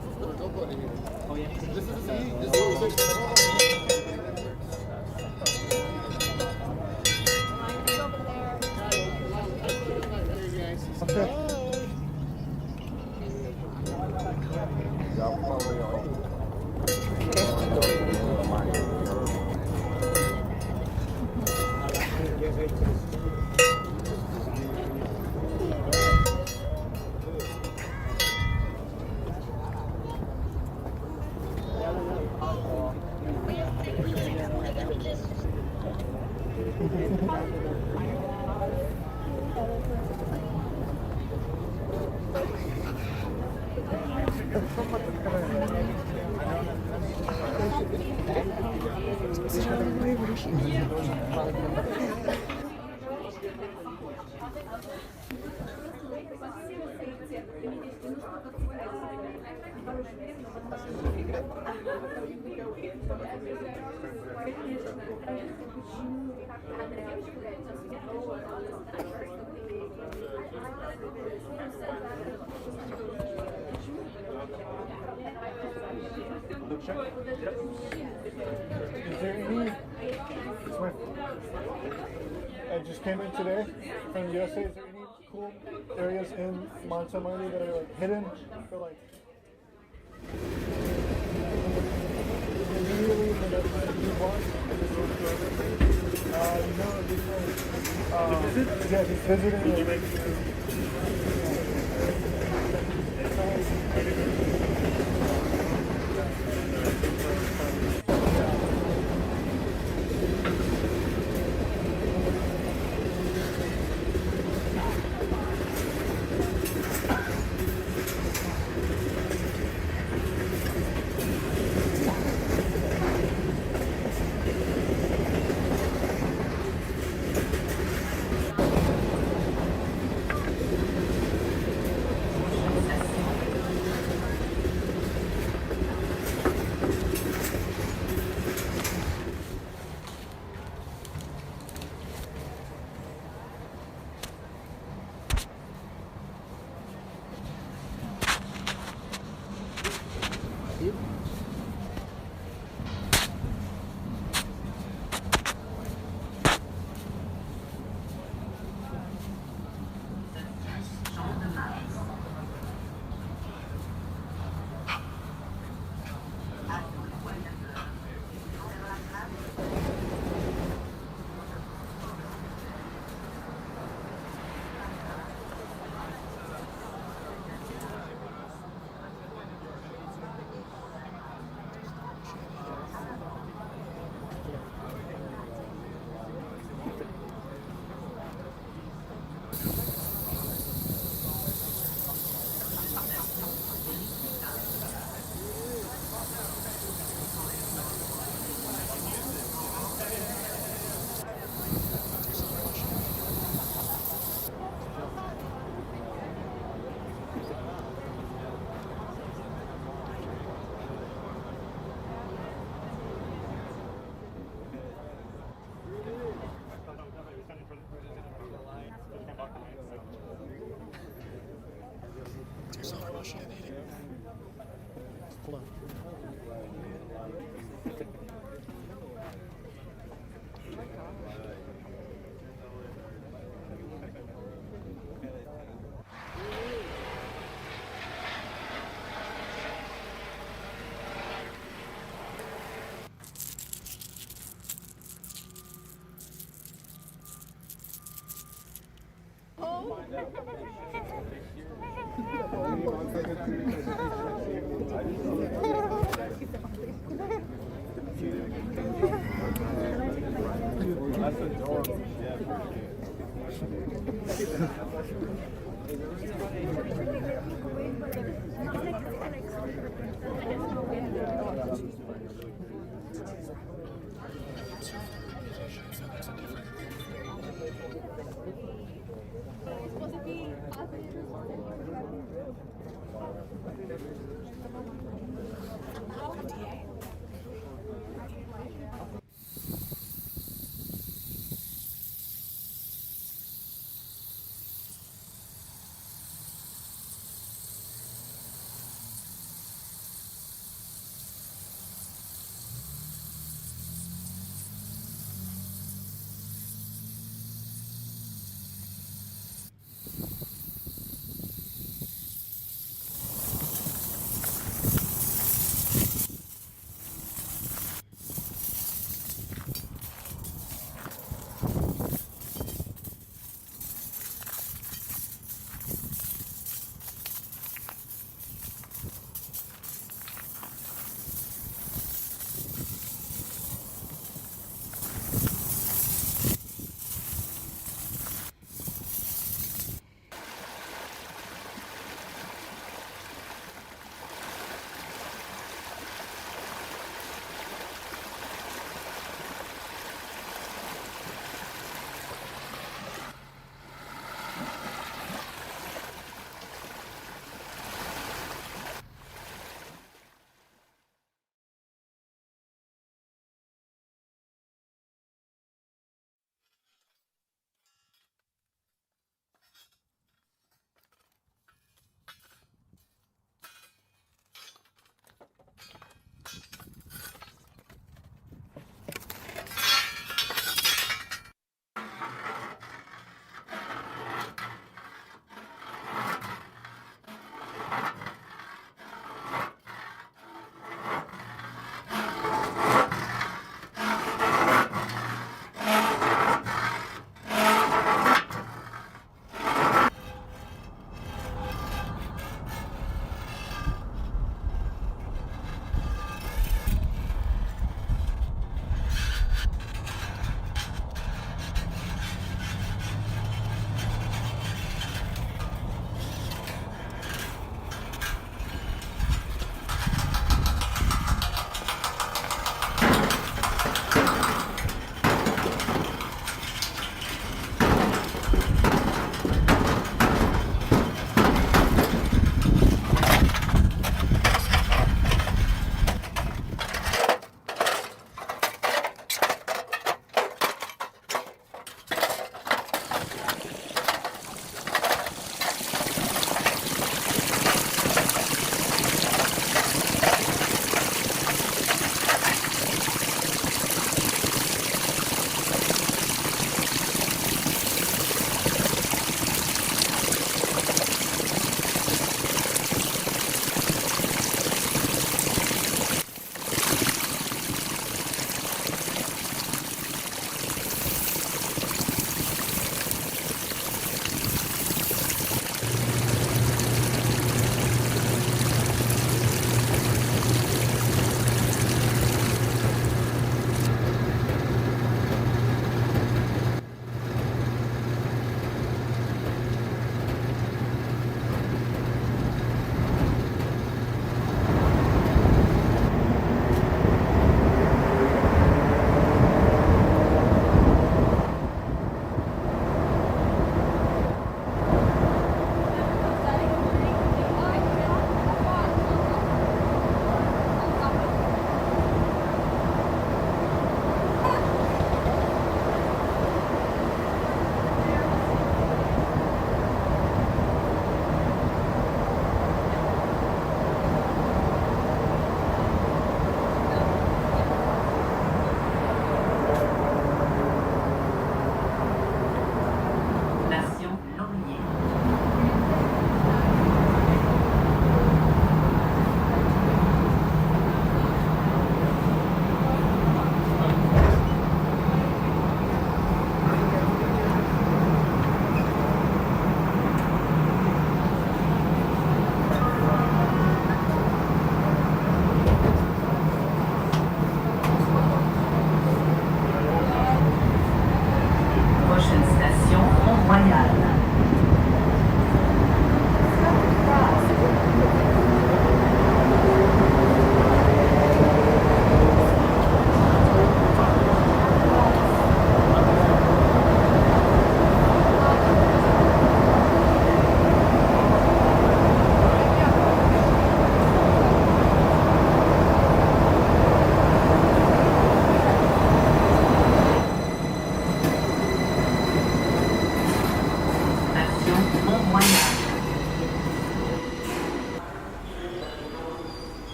There's nobody here. Oh, yeah. This is the seat. This is the I just came in today from the USA. Is there any cool areas in Montgomery that are like hidden for like immediately for that you want? No, just yeah, just visiting. Did you make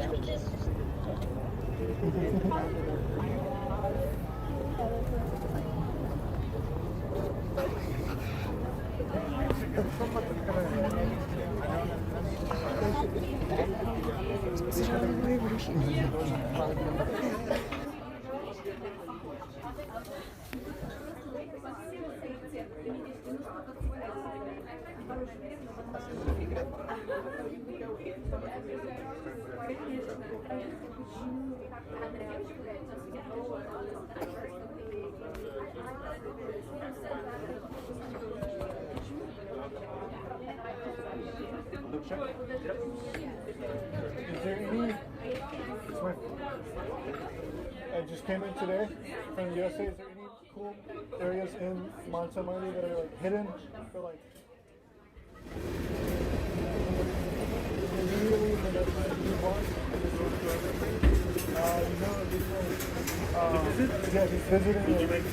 Is there any? I just came in today from the USA. Is there any cool areas in Montgomery that are like hidden for like? Immediately when you want, yeah, he's visiting. Did you make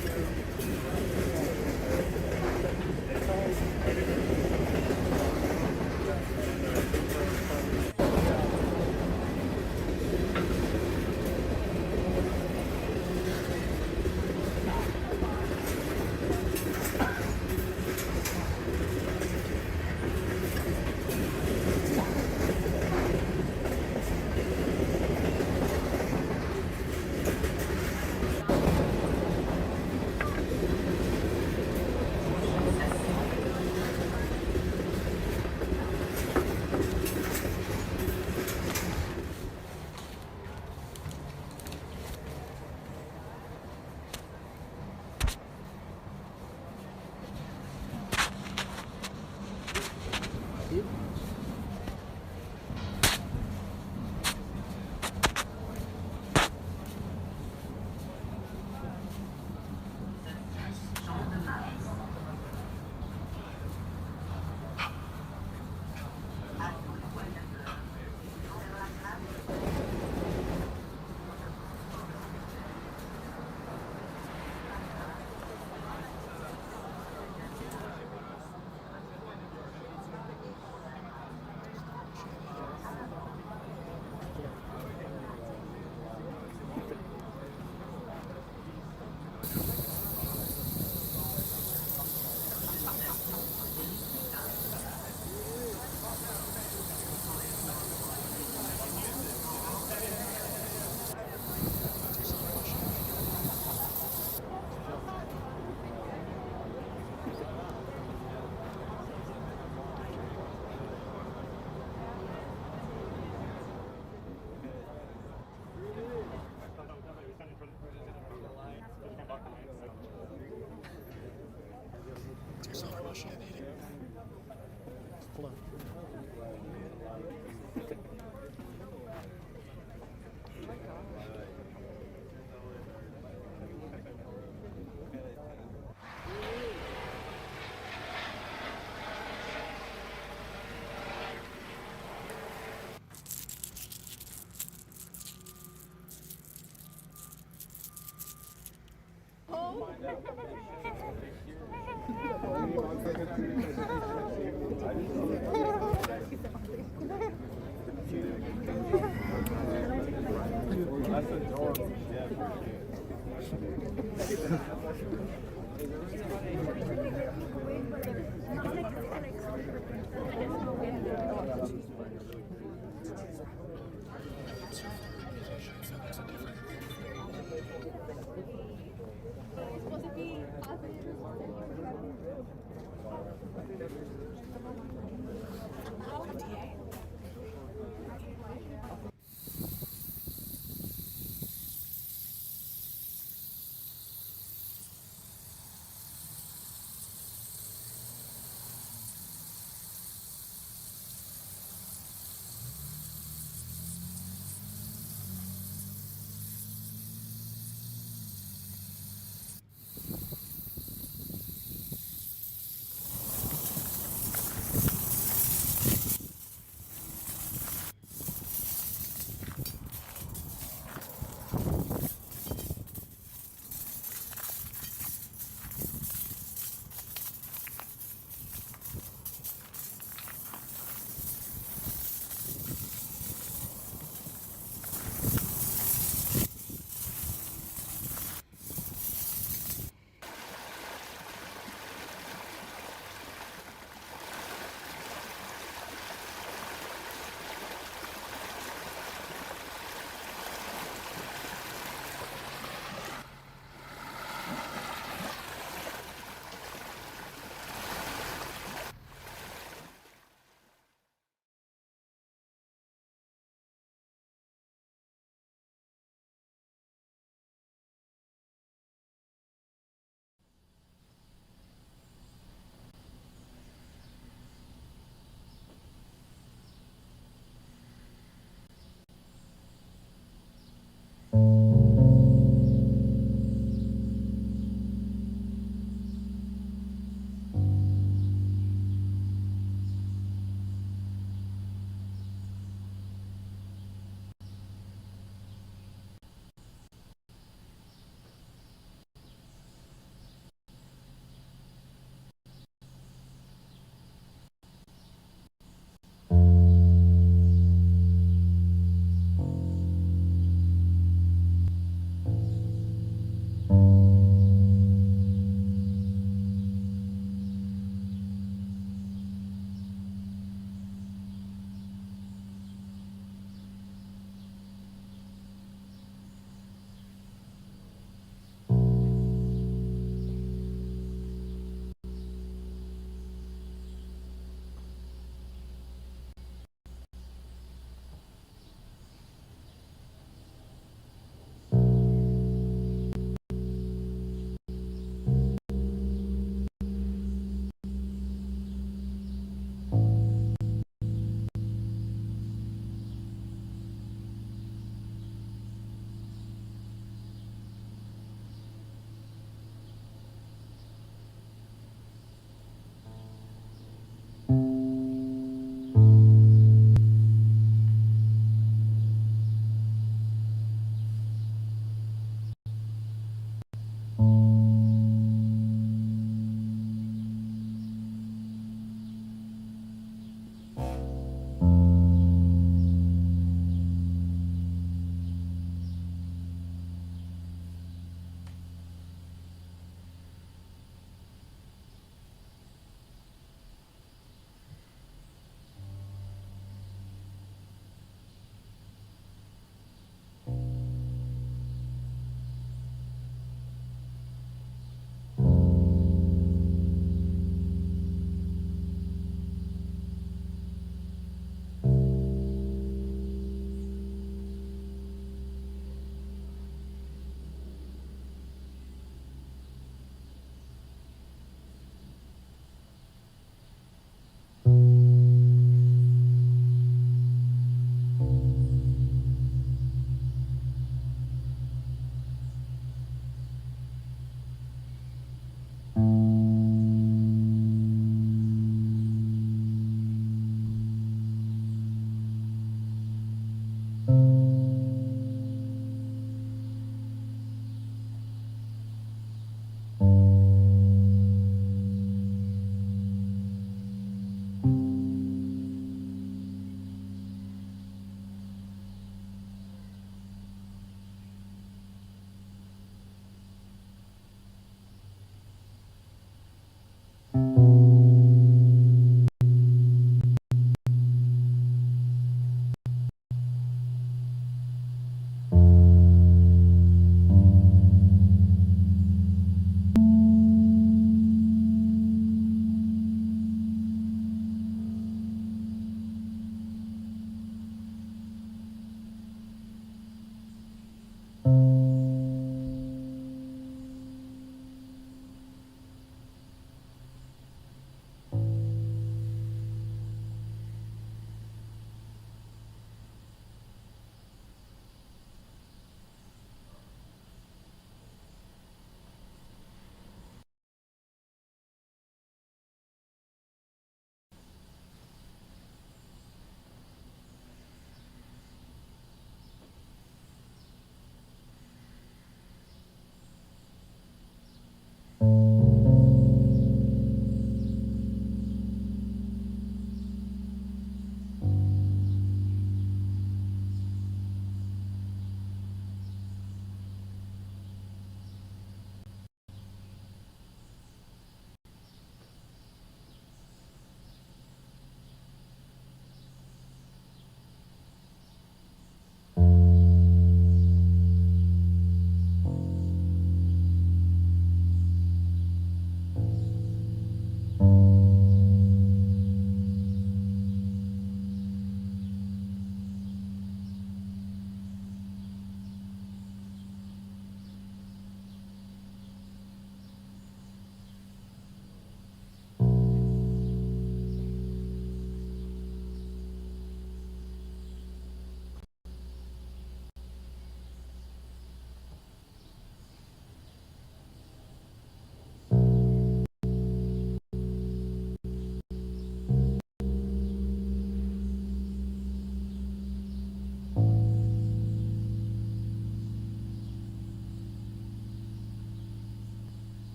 That's adorable.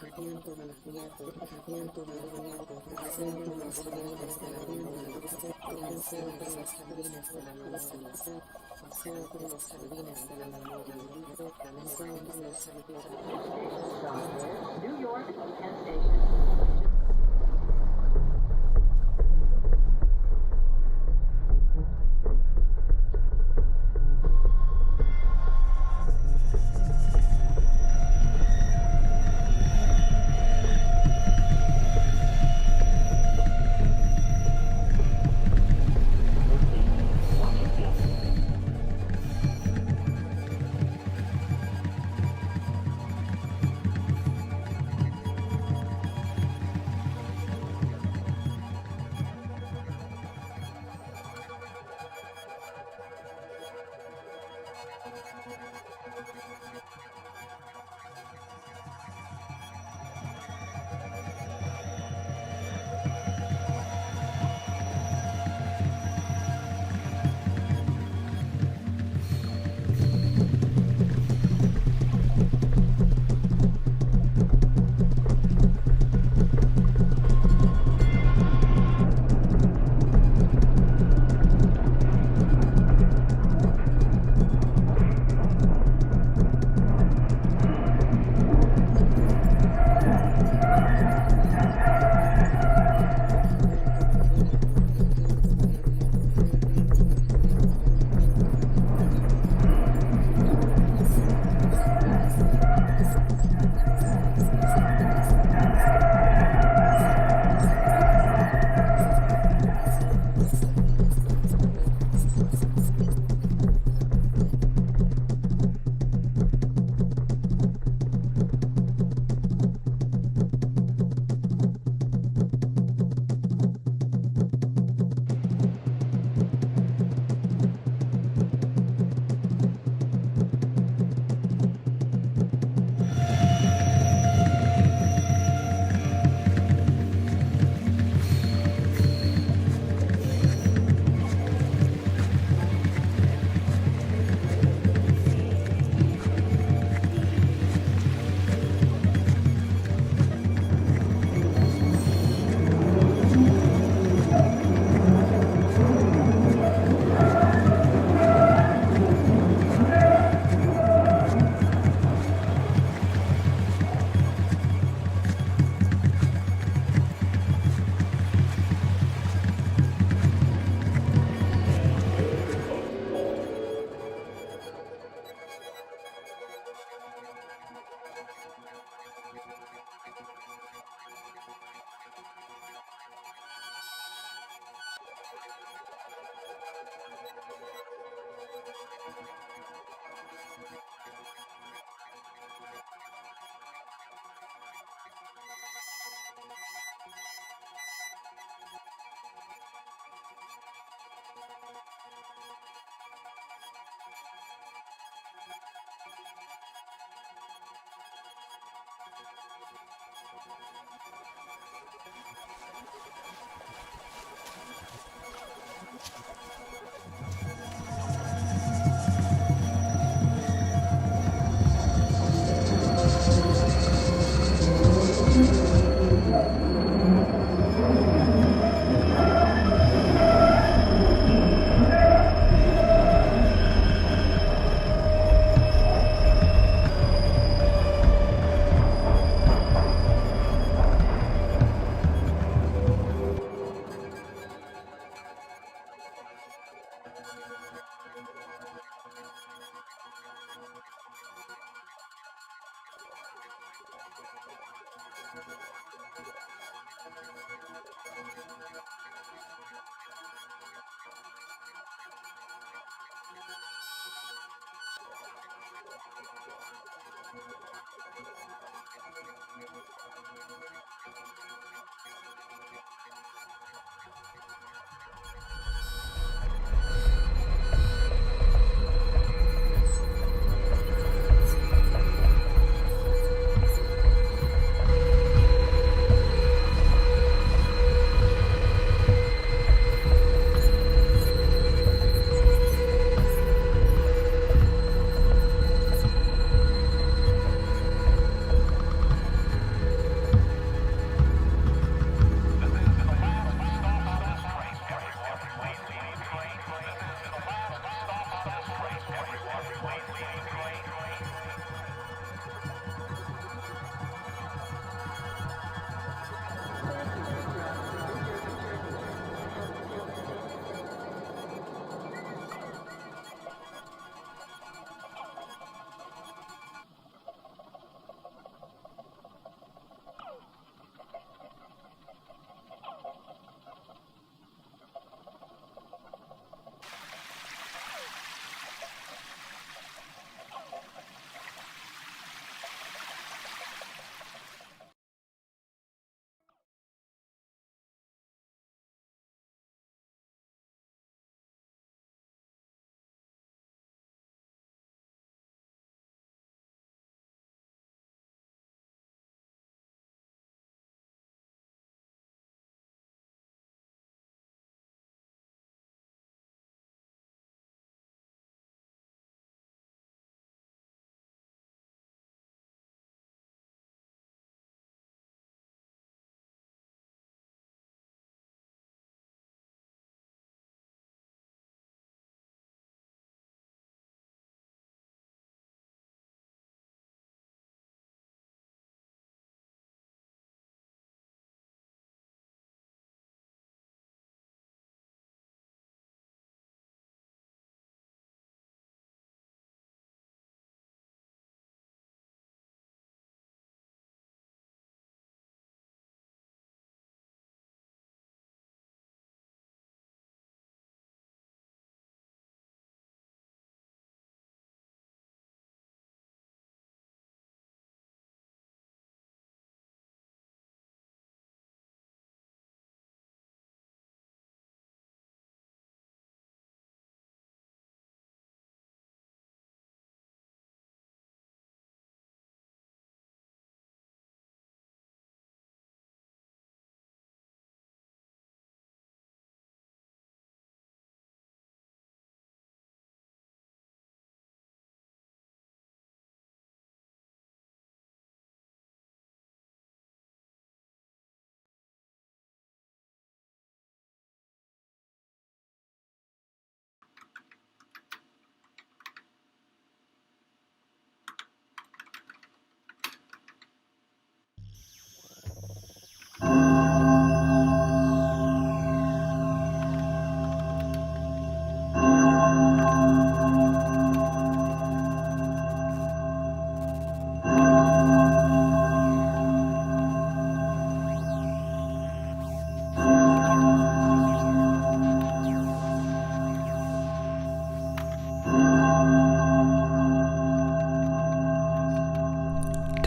New York, Penn Station.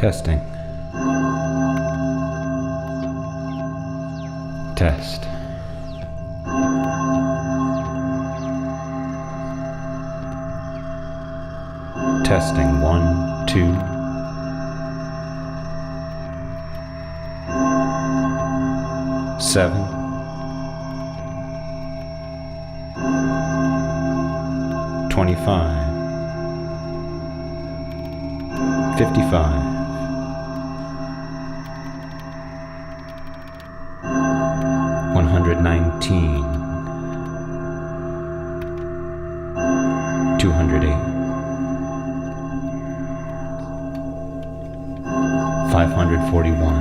Testing. Test. Testing 1, 2. Seven. 25. 55. 119. 208. 541.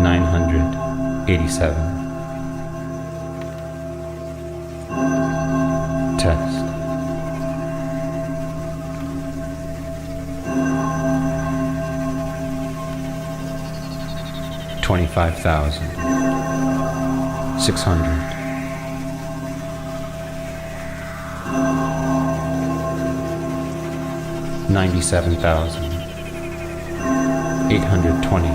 987. Test. $25,600. 97,820.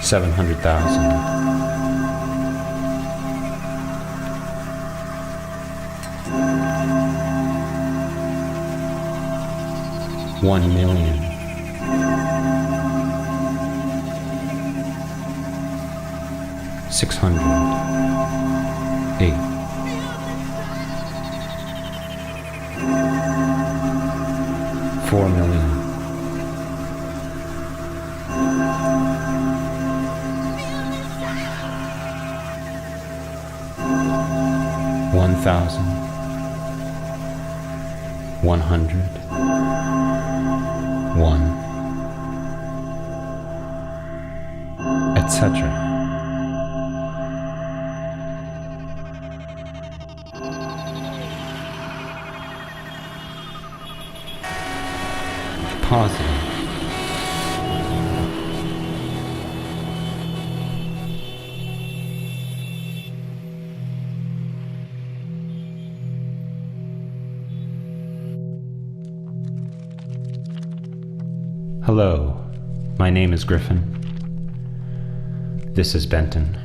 700,000. 1,000,000. 600. 8. 4,000,000. 1,000. 100. 1. Etc. Positive. Hello, my name is Griffin. This is Benton.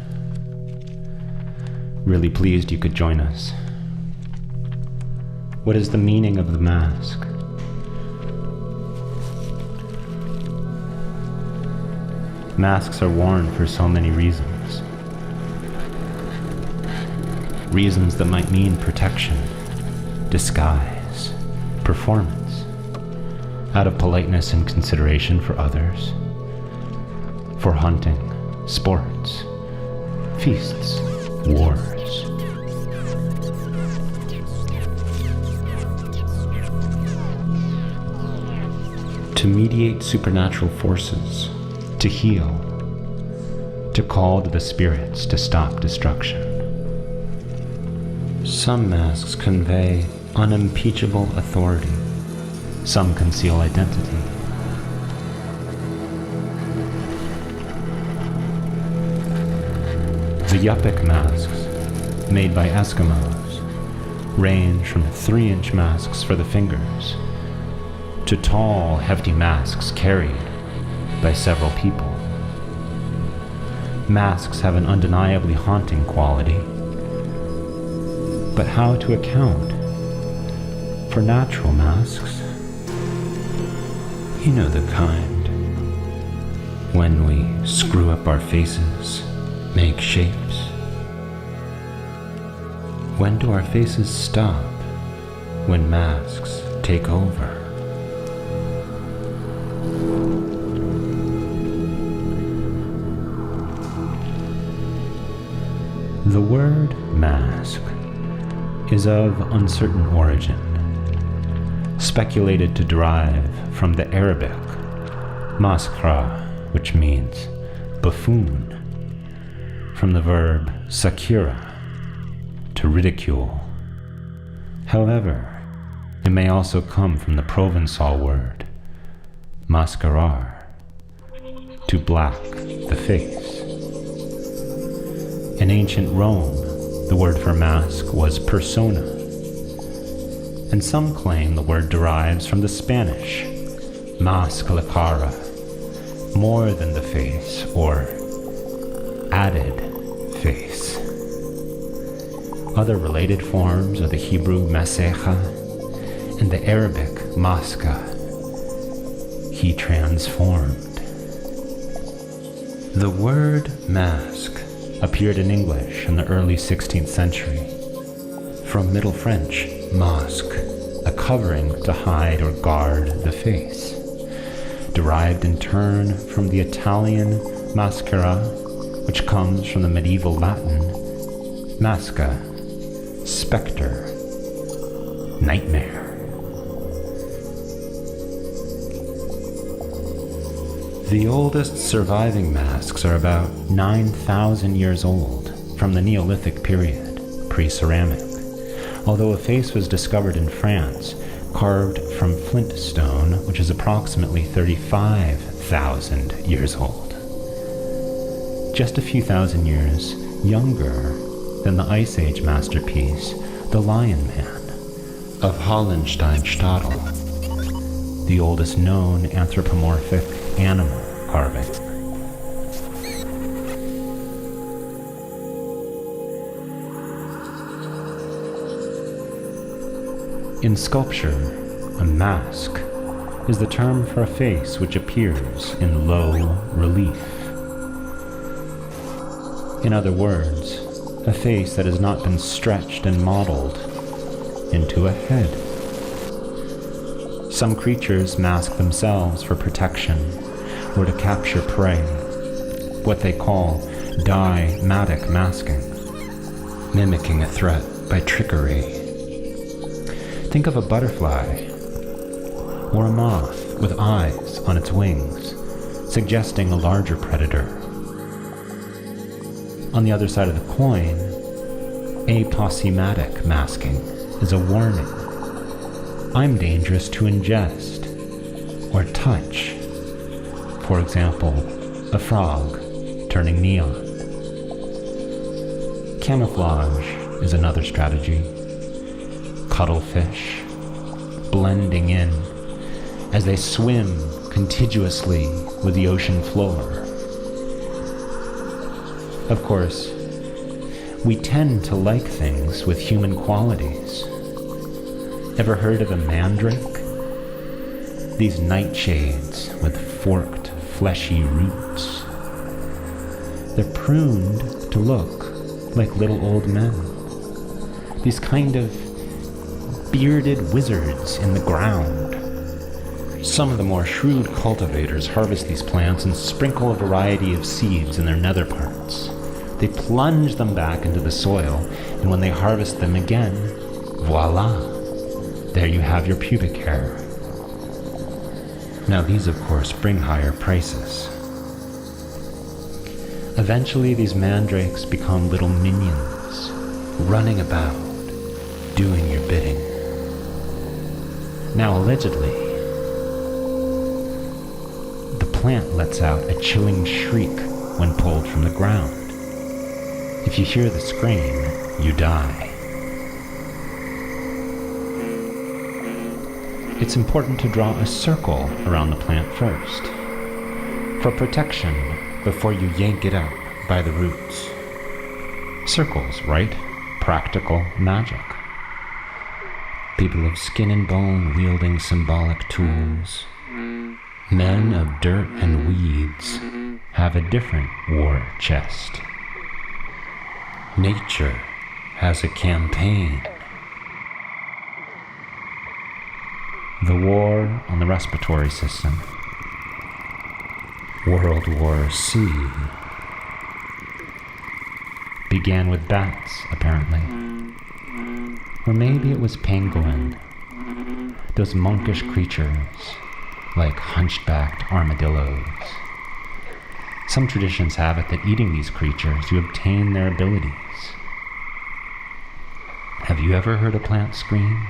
Really pleased you could join us. What is the meaning of the mask? Masks are worn for so many reasons. Reasons that might mean protection, disguise, performance, out of politeness and consideration for others, for hunting, sports, feasts, wars. To mediate supernatural forces, to heal, to call to the spirits to stop destruction. Some masks convey unimpeachable authority. Some conceal identity. The Yupik masks, made by Eskimos, range from 3-inch masks for the fingers to tall, hefty masks carried by several people. Masks have an undeniably haunting quality. But how to account for natural masks? You know the kind. When we screw up our faces, make shapes. When do our faces stop? When masks take over. The word mask is of uncertain origin, speculated to derive from the Arabic maskara, which means buffoon, from the verb sakira, to ridicule. However, it may also come from the Provençal word mascarar, to black the face. In ancient Rome, the word for mask was persona, and some claim the word derives from the Spanish más que la cara, more than the face, or added face. Other related forms are the Hebrew masecha and the Arabic maska, he transformed. The word mask appeared in English in the early 16th century, from Middle French masque, a covering to hide or guard the face, derived in turn from the Italian maschera, which comes from the medieval Latin masca, specter, nightmare. The oldest surviving masks are about 9,000 years old, from the Neolithic period, pre-ceramic, although a face was discovered in France, carved from flint stone, which is approximately 35,000 years old. Just a few thousand years younger than the Ice Age masterpiece, The Lion Man, of Hollenstein-Stadel, the oldest known anthropomorphic animal carving. In sculpture, a mask is the term for a face which appears in low relief. In other words, a face that has not been stretched and modeled into a head. Some creatures mask themselves for protection or to capture prey, what they call dimatic masking, mimicking a threat by trickery. Think of a butterfly or a moth with eyes on its wings, suggesting a larger predator. On the other side of the coin, aposematic masking is a warning. I'm dangerous to ingest or touch. For example, a frog turning neon. Camouflage is another strategy. Cuttlefish blending in as they swim contiguously with the ocean floor. Of course, we tend to like things with human qualities. Ever heard of a mandrake? These nightshades with forked, fleshy roots. They're pruned to look like little old men. These kind of bearded wizards in the ground. Some of the more shrewd cultivators harvest these plants and sprinkle a variety of seeds in their nether parts. They plunge them back into the soil, and when they harvest them again, voila, there you have your pubic hair. Now these, of course, bring higher prices. Eventually, these mandrakes become little minions, running about, doing your bidding. Now, allegedly, the plant lets out a chilling shriek when pulled from the ground. If you hear the scream, you die. It's important to draw a circle around the plant first, for protection before you yank it up by the roots. Circles, right? Practical magic. People of skin and bone wielding symbolic tools. Men of dirt and weeds have a different war chest. Nature has a campaign. The war on the respiratory system. World War C. Began with bats, apparently. Or maybe it was pangolin. Those monkish creatures, like hunchbacked armadillos. Some traditions have it that eating these creatures, you obtain their abilities. Have you ever heard a plant scream?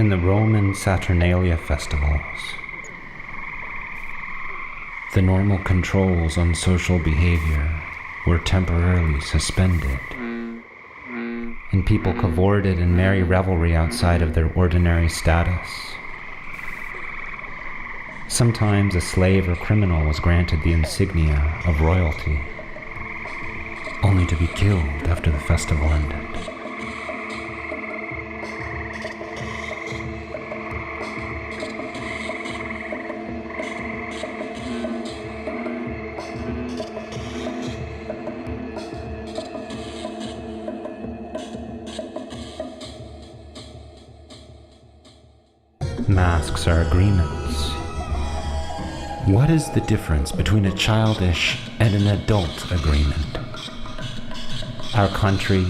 in the Roman Saturnalia festivals, the normal controls on social behavior were temporarily suspended, and people cavorted in merry revelry outside of their ordinary status. Sometimes a slave or criminal was granted the insignia of royalty, only to be killed after the festival ended. Masks are agreements. What is the difference between a childish and an adult agreement? Our country,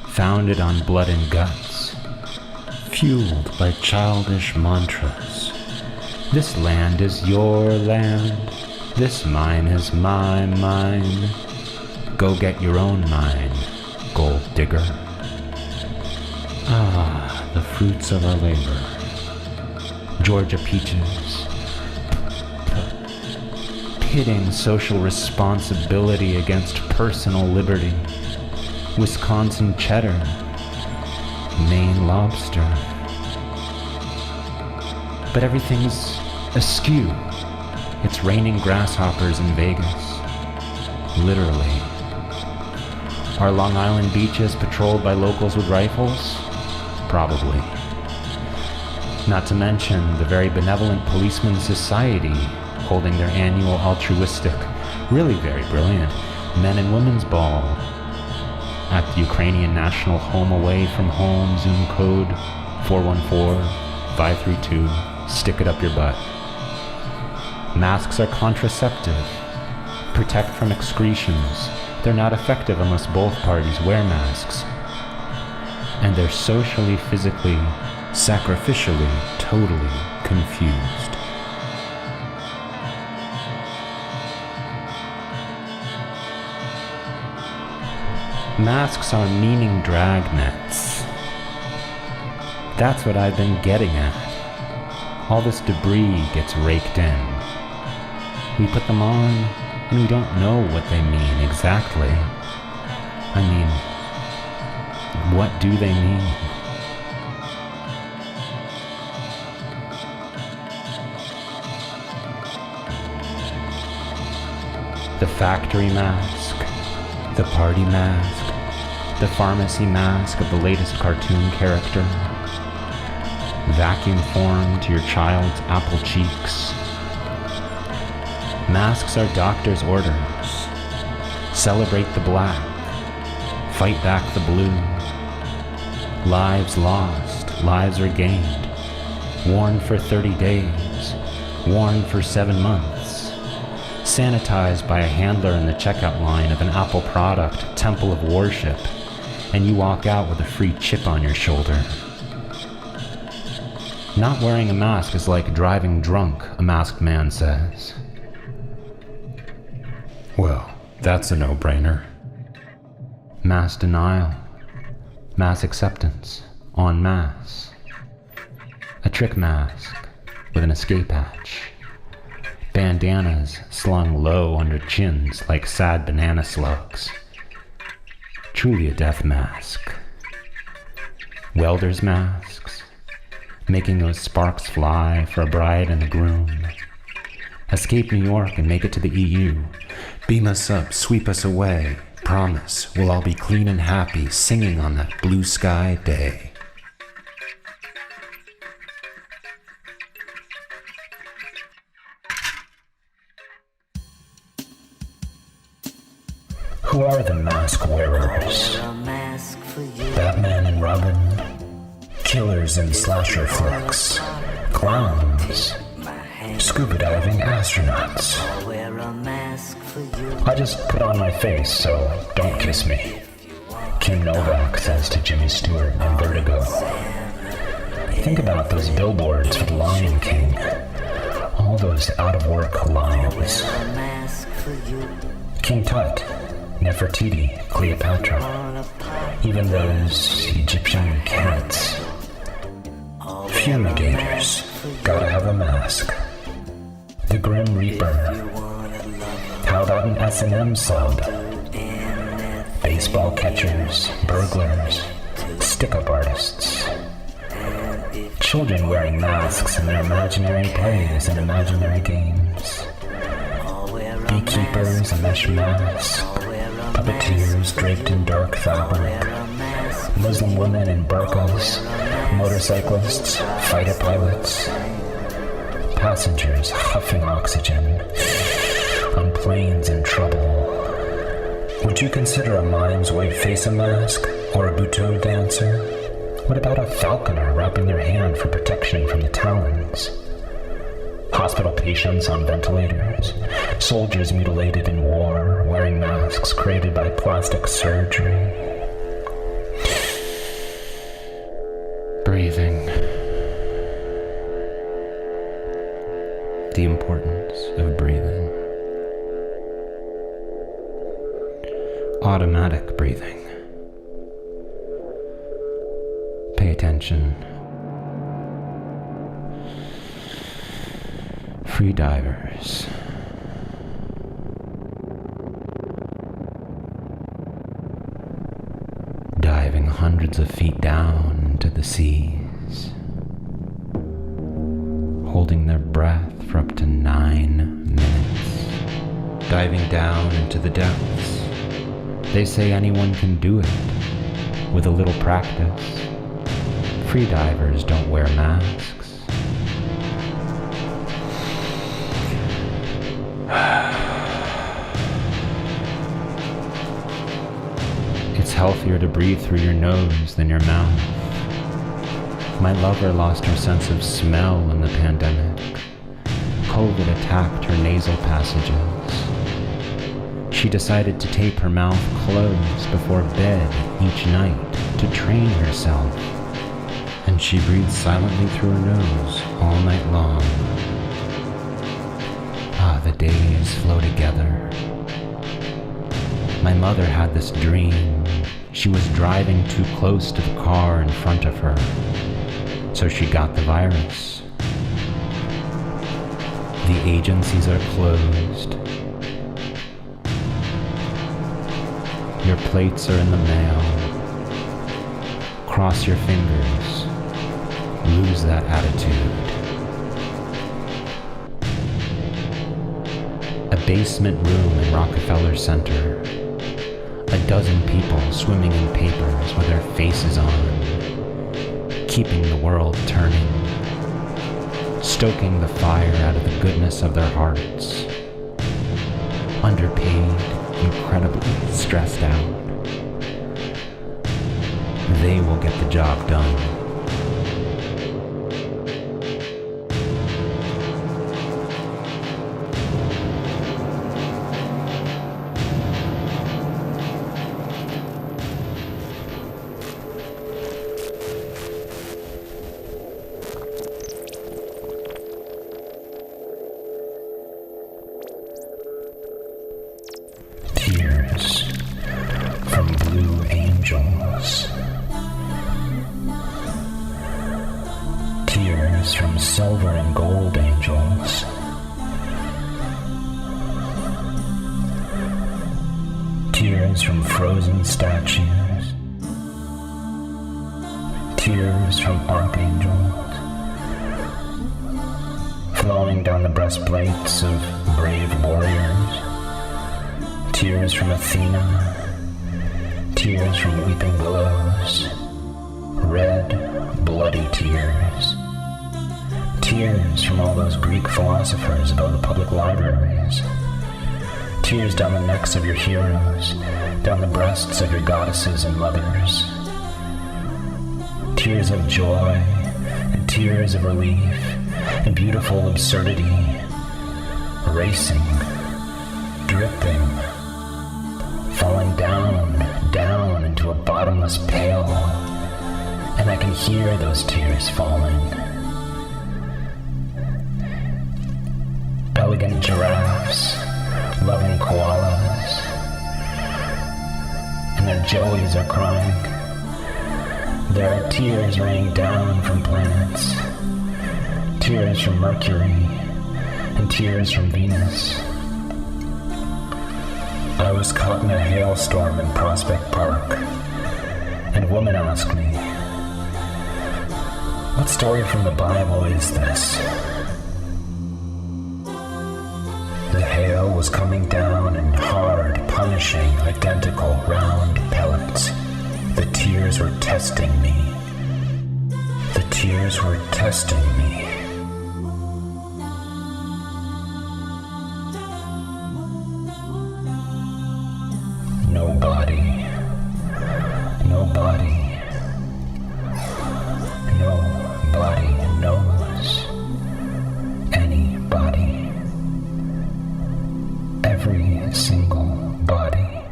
founded on blood and guts, fueled by childish mantras. This land is your land. This mine is my mine. Go get your own mine, gold digger. Ah, the fruits of our labor. Georgia peaches, pitting social responsibility against personal liberty. Wisconsin cheddar, Maine lobster. But everything's askew. It's raining grasshoppers in Vegas. Literally. Are Long Island beaches patrolled by locals with rifles? Probably. Not to mention the very benevolent Policemen's Society holding their annual altruistic, really very brilliant, men and women's ball at the Ukrainian National Home Away from Home Zoom code 414-532. Stick it up your butt. Masks are contraceptive. Protect from excretions. They're not effective unless both parties wear masks. And they're socially, physically, sacrificially, totally confused. Masks are meaning dragnets. That's what I've been getting at. All this debris gets raked in. We put them on, and we don't know what they mean exactly. I mean, what do they mean? The factory mask, the party mask, the pharmacy mask of the latest cartoon character, vacuum formed to your child's apple cheeks. Masks are doctor's orders. Celebrate the black, fight back the blue. Lives lost, lives regained. Worn for 30 days, worn for 7 months. Sanitized by a handler in the checkout line of an Apple product, temple of worship, and you walk out with a free chip on your shoulder. Not wearing a mask is like driving drunk, a masked man says. Well, that's a no-brainer. Mass denial, mass acceptance, en masse. A trick mask with an escape hatch. Bandanas slung low under chins like sad banana slugs. Truly a death mask. Welders' masks, making those sparks fly for a bride and a groom. Escape New York and make it to the EU. Beam us up, sweep us away. Promise we'll all be clean and happy, singing on that blue sky day. Who are the mask wearers? Batman and Robin? Killers in slasher flicks? Clowns? Scuba diving astronauts? I just put on my face, so don't kiss me. Kim Novak says to Jimmy Stewart in Vertigo. Think about those billboards for the Lion King. All those out-of-work lines. King Tut, Nefertiti, Cleopatra. Even those Egyptian cats. Fumigators, gotta have a mask. The Grim Reaper, how about an S&M sub? Baseball catchers, burglars, stick-up artists. Children wearing masks in their imaginary plays and imaginary games. Beekeepers, a mesh mask. Puppeteers draped in dark fabric. Muslim women in burqas. Motorcyclists, fighter pilots. Passengers huffing oxygen on planes in trouble. Would you consider a mime's white face a mask or a butoh dancer? What about a falconer wrapping their hand for protection from the talons? Hospital patients on ventilators, soldiers mutilated in war, wearing masks created by plastic surgery. Breathing. The importance of breathing. Automatic breathing. Pay attention. Free divers. Diving hundreds of feet down into the seas. Holding their breath for up to 9 minutes. Diving down into the depths. They say anyone can do it with a little practice. Free divers don't wear masks. It's healthier to breathe through your nose than your mouth. My lover lost her sense of smell in the pandemic. COVID attacked her nasal passages. She decided to tape her mouth closed before bed each night to train herself, and she breathed silently through her nose all night long. Ah, the days flow together. My mother had this dream. She was driving too close to the car in front of her, so she got the virus. The agencies are closed. Your plates are in the mail. Cross your fingers. Lose that attitude. A basement room in Rockefeller Center. A dozen people swimming in papers with their faces on. Keeping the world turning. Stoking the fire out of the goodness of their hearts. Underpaid, incredibly stressed out. They will get the job done. Tears from blue angels. Tears from silver and gold angels. Tears from frozen statues. Tears from archangels. Flowing down the breastplates of brave warriors. Tears from Athena. Tears from weeping willows. Red, bloody tears. Tears from all those Greek philosophers above the public libraries. Tears down the necks of your heroes, down the breasts of your goddesses and mothers. Tears of joy, and tears of relief, and beautiful absurdity. Racing, dripping, falling down, down into a bottomless pail. And I can hear those tears falling. Elegant giraffes, loving koalas, and their joeys are crying. There are tears raining down from planets, tears from Mercury and tears from Venus. I was caught in a hailstorm in Prospect Park, and a woman asked me, "What story from the Bible is this?" The hail was coming down in hard, punishing, identical, round pellets. The tears were testing me. The tears were testing me. Nobody, nobody, nobody knows anybody. Every single body,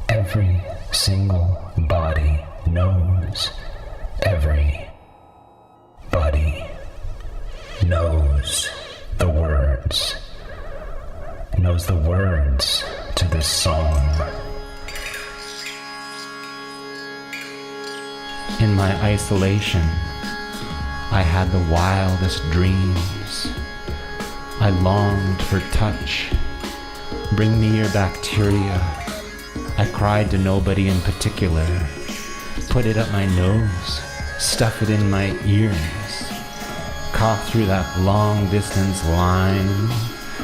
every single body knows everybody knows the words, to this song. In my isolation, I had the wildest dreams. I longed for touch. Bring me your bacteria. I cried to nobody in particular. Put it up my nose, stuff it in my ears, cough through that long-distance line,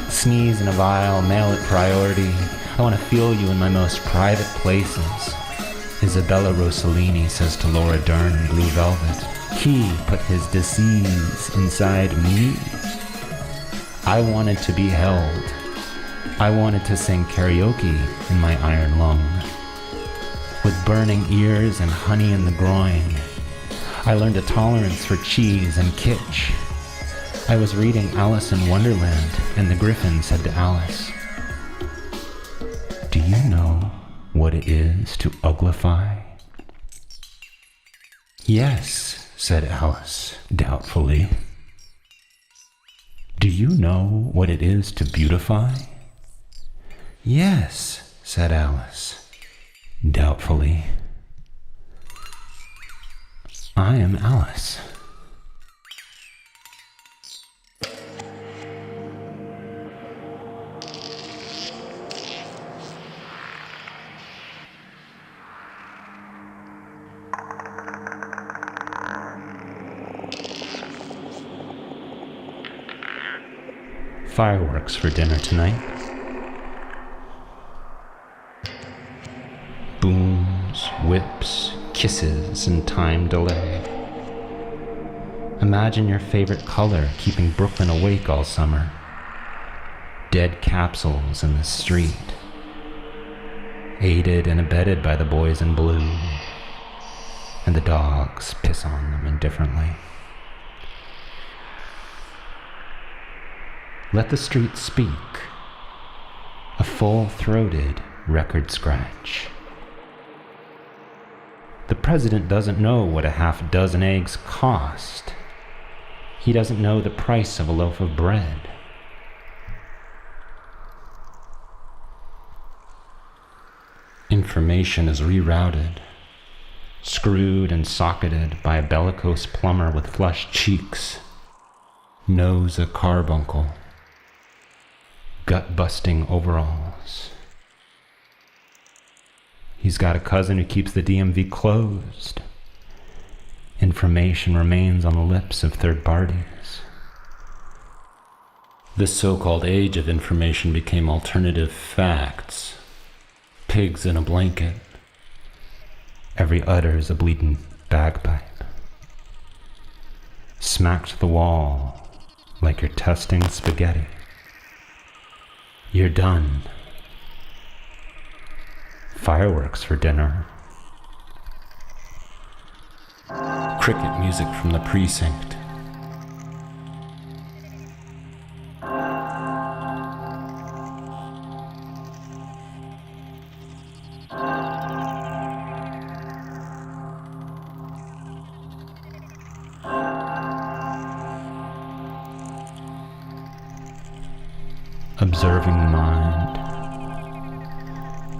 sneeze in a vial, mail it priority. I want to feel you in my most private places. Isabella Rossellini says to Laura Dern in Blue Velvet, he put his disease inside me. I wanted to be held. I wanted to sing karaoke in my iron lung. With burning ears and honey in the groin, I learned a tolerance for cheese and kitsch. I was reading Alice in Wonderland, and the Griffin said to Alice, "Do you know what it is to uglify?" "Yes," said Alice, doubtfully. "Do you know what it is to beautify?" "Yes," said Alice, doubtfully. I am Alice. Fireworks for dinner tonight. Booms, whips, kisses, and time delay. Imagine your favorite color keeping Brooklyn awake all summer. Dead capsules in the street. Aided and abetted by the boys in blue. And the dogs piss on them indifferently. Let the street speak. A full-throated record scratch. The president doesn't know what a half dozen eggs cost. He doesn't know the price of a loaf of bread. Information is rerouted, screwed and socketed by a bellicose plumber with flushed cheeks, knows a carbuncle, gut-busting overalls. He's got a cousin who keeps the DMV closed. Information remains on the lips of third parties. This so-called age of information became alternative facts. Pigs in a blanket. Every utter's a bleeding bagpipe. Smacked the wall like you're testing spaghetti. You're done. Fireworks for dinner. Cricket music from the precinct. Observing the mind,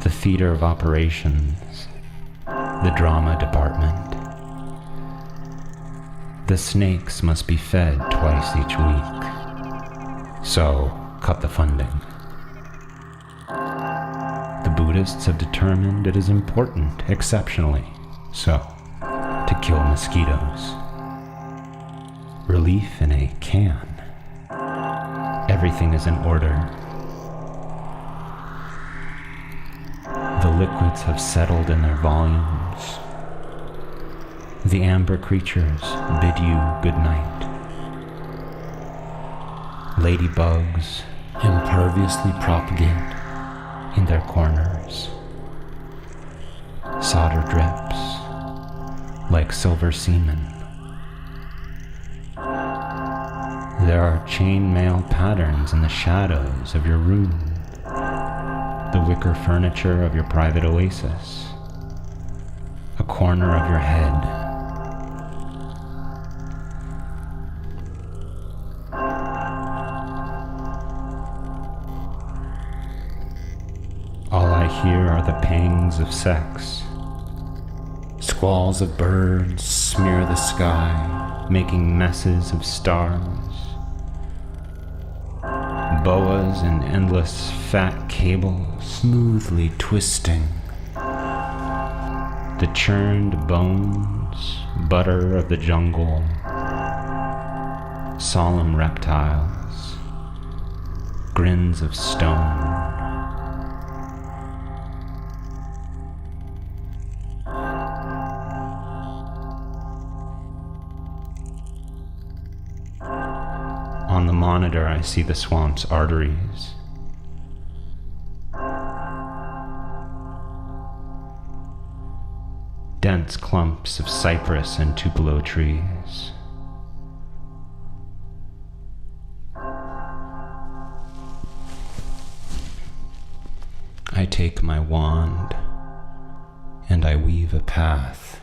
the theater of operations, the drama department, The snakes must be fed twice each week. So, cut the funding. The Buddhists have determined it is important, exceptionally so, to kill mosquitoes. Relief in a can. Everything is in order. The liquids have settled in their volumes. The amber creatures bid you good night. Ladybugs imperviously propagate in their corners. Solder drips like silver semen. There are chainmail patterns in the shadows of your room, the wicker furniture of your private oasis, a corner of your head. All I hear are the pangs of sex. Squalls of birds smear the sky, making messes of stars. Boas in endless fat cables smoothly twisting. The churned bones, butter of the jungle. Solemn reptiles, grins of stone. On the monitor, I see the swamp's arteries. Dense clumps of cypress and tupelo trees. I take my wand and I weave a path.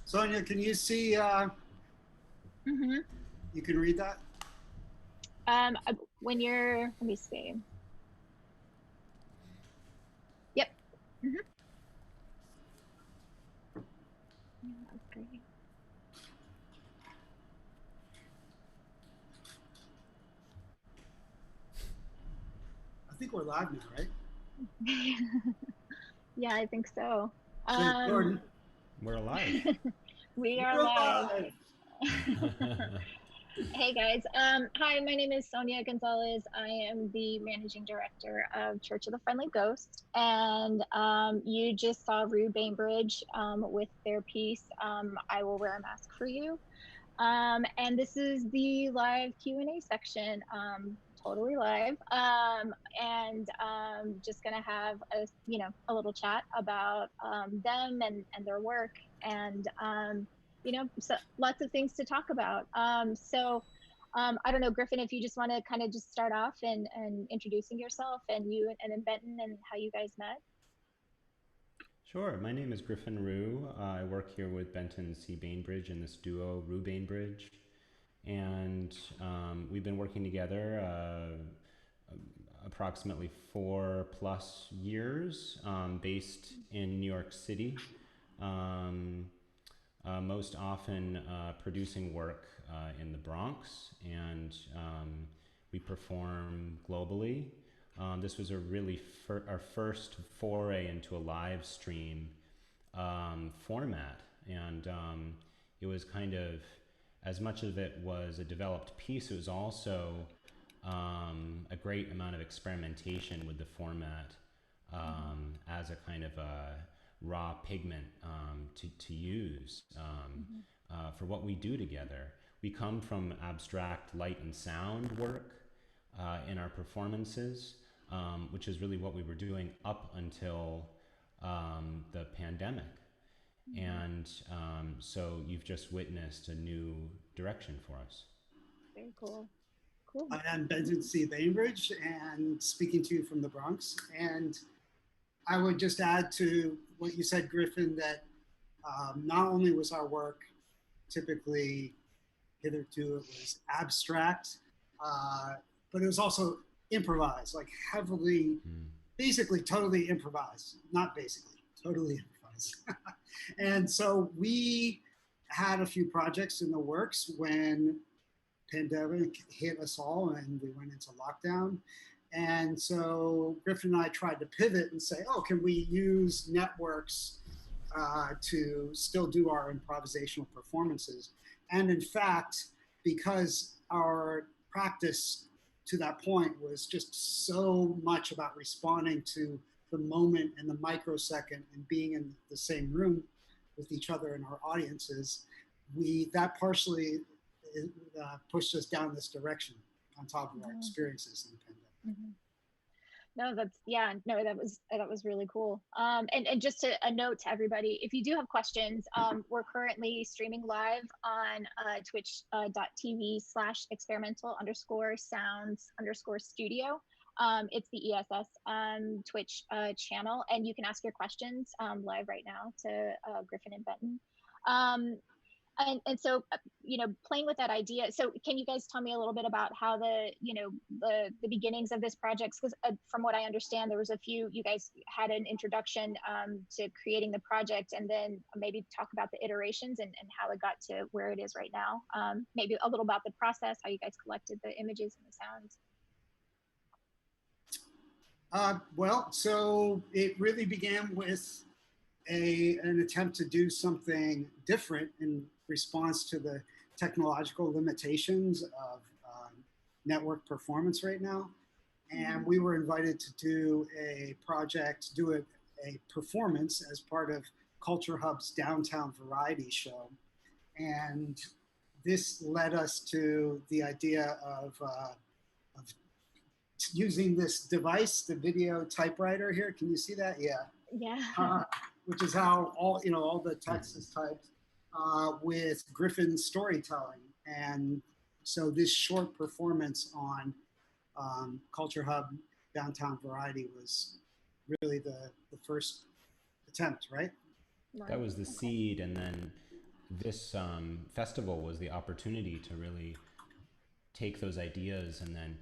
Sonia, can you see, you can read that? When you're, let me see. Yep. That's great. I think we're live now, right? Yeah, I think so. Jordan. We're alive. We are live. Hey guys. Hi, my name is Sonia Gonzalez. I am the managing director of Church of the Friendly Ghost, and you just saw Rue Bainbridge with their piece, I Will Wear a Mask for You. And this is the live Q&A section, totally live, and just gonna have a little chat about them and their work, and so lots of things to talk about. I don't know, Griffin, if you just want to kind of just start off and introducing yourself and you and then Benton and how you guys met. Sure. My name is Griffin Rue. I work here with Benton C. Bainbridge in this duo, Rue Bainbridge. And we've been working together approximately 4+ years, based in New York City. Most often producing work in the Bronx, and we perform globally. This was a really our first foray into a live stream format, and it was kind of, as much of it was a developed piece, it was also a great amount of experimentation with the format as a kind of a raw pigment to use for what we do together. We come from abstract light and sound work in our performances, which is really what we were doing up until the pandemic. And so you've just witnessed a new direction for us. Very cool. Cool. I am Benjamin C. Bainbridge, and speaking to you from the Bronx. And I would just add to what you said, Griffin, that not only was our work typically, hitherto, it was abstract, but it was also improvised, like heavily, basically totally improvised. Not basically, totally improvised. And so we had a few projects in the works when pandemic hit us all and we went into lockdown. And so Griffin and I tried to pivot and say, oh, can we use networks to still do our improvisational performances? And in fact, because our practice to that point was just so much about responding to the moment and the microsecond and being in the same room with each other and our audiences, that partially pushed us down this direction on top of our experiences in the pandemic. No, that was really cool. And just a note to everybody, if you do have questions, we're currently streaming live on twitch.tv/experimental_sounds_studio. It's the ESS Twitch channel, and you can ask your questions live right now to Griffin and Benton. And so, playing with that idea. So can you guys tell me a little bit about how the beginnings of this project, because from what I understand, there was you guys had an introduction to creating the project, and then maybe talk about the iterations and how it got to where it is right now. Maybe a little about the process, how you guys collected the images and the sounds. Well, so it really began with an attempt to do something different in response to the technological limitations of network performance right now. And we were invited to do a project, a performance as part of Culture Hub's Downtown Variety Show. And this led us to the idea of using this device, the video typewriter here. Can you see that? Yeah. Yeah. Which is how all the text is typed with Griffin's storytelling. And so this short performance on Culture Hub Downtown Variety was really the first attempt, right? That was the seed, and then this festival was the opportunity to really take those ideas and then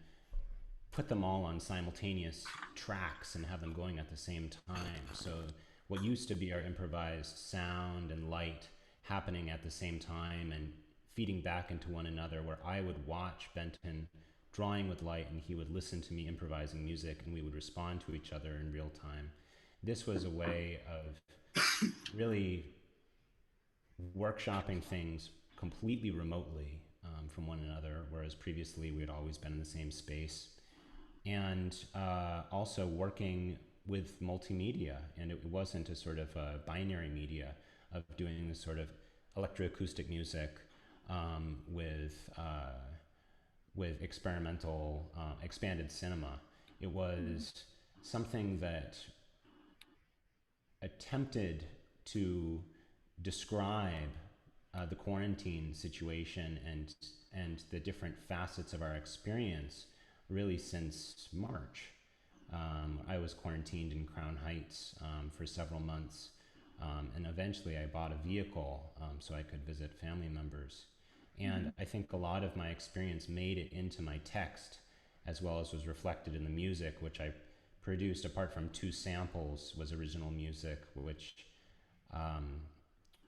put them all on simultaneous tracks and have them going at the same time. So what used to be our improvised sound and light happening at the same time and feeding back into one another, where I would watch Benton drawing with light and he would listen to me improvising music, and we would respond to each other in real time. This was a way of really workshopping things completely remotely from one another, whereas previously we had always been in the same space. And also working with multimedia, and it wasn't a sort of a binary media of doing this sort of electroacoustic music with experimental expanded cinema. It was something that attempted to describe the quarantine situation and the different facets of our experience really since March. I was quarantined in Crown Heights for several months, and eventually I bought a vehicle so I could visit family members. And I think a lot of my experience made it into my text as well as was reflected in the music, which I produced apart from 2 samples, was original music, which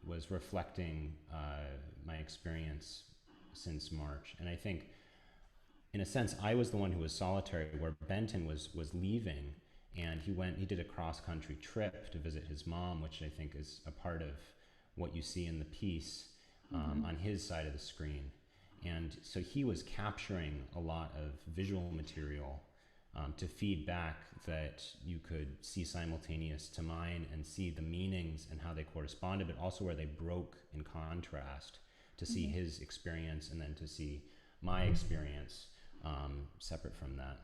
was reflecting my experience since March. And I think, in a sense, I was the one who was solitary, where Benton was leaving, and he did a cross-country trip to visit his mom, which I think is a part of what you see in the piece on his side of the screen. And so he was capturing a lot of visual material to feed back that you could see simultaneous to mine and see the meanings and how they corresponded, but also where they broke in contrast, to see his experience and then to see my experience separate from that.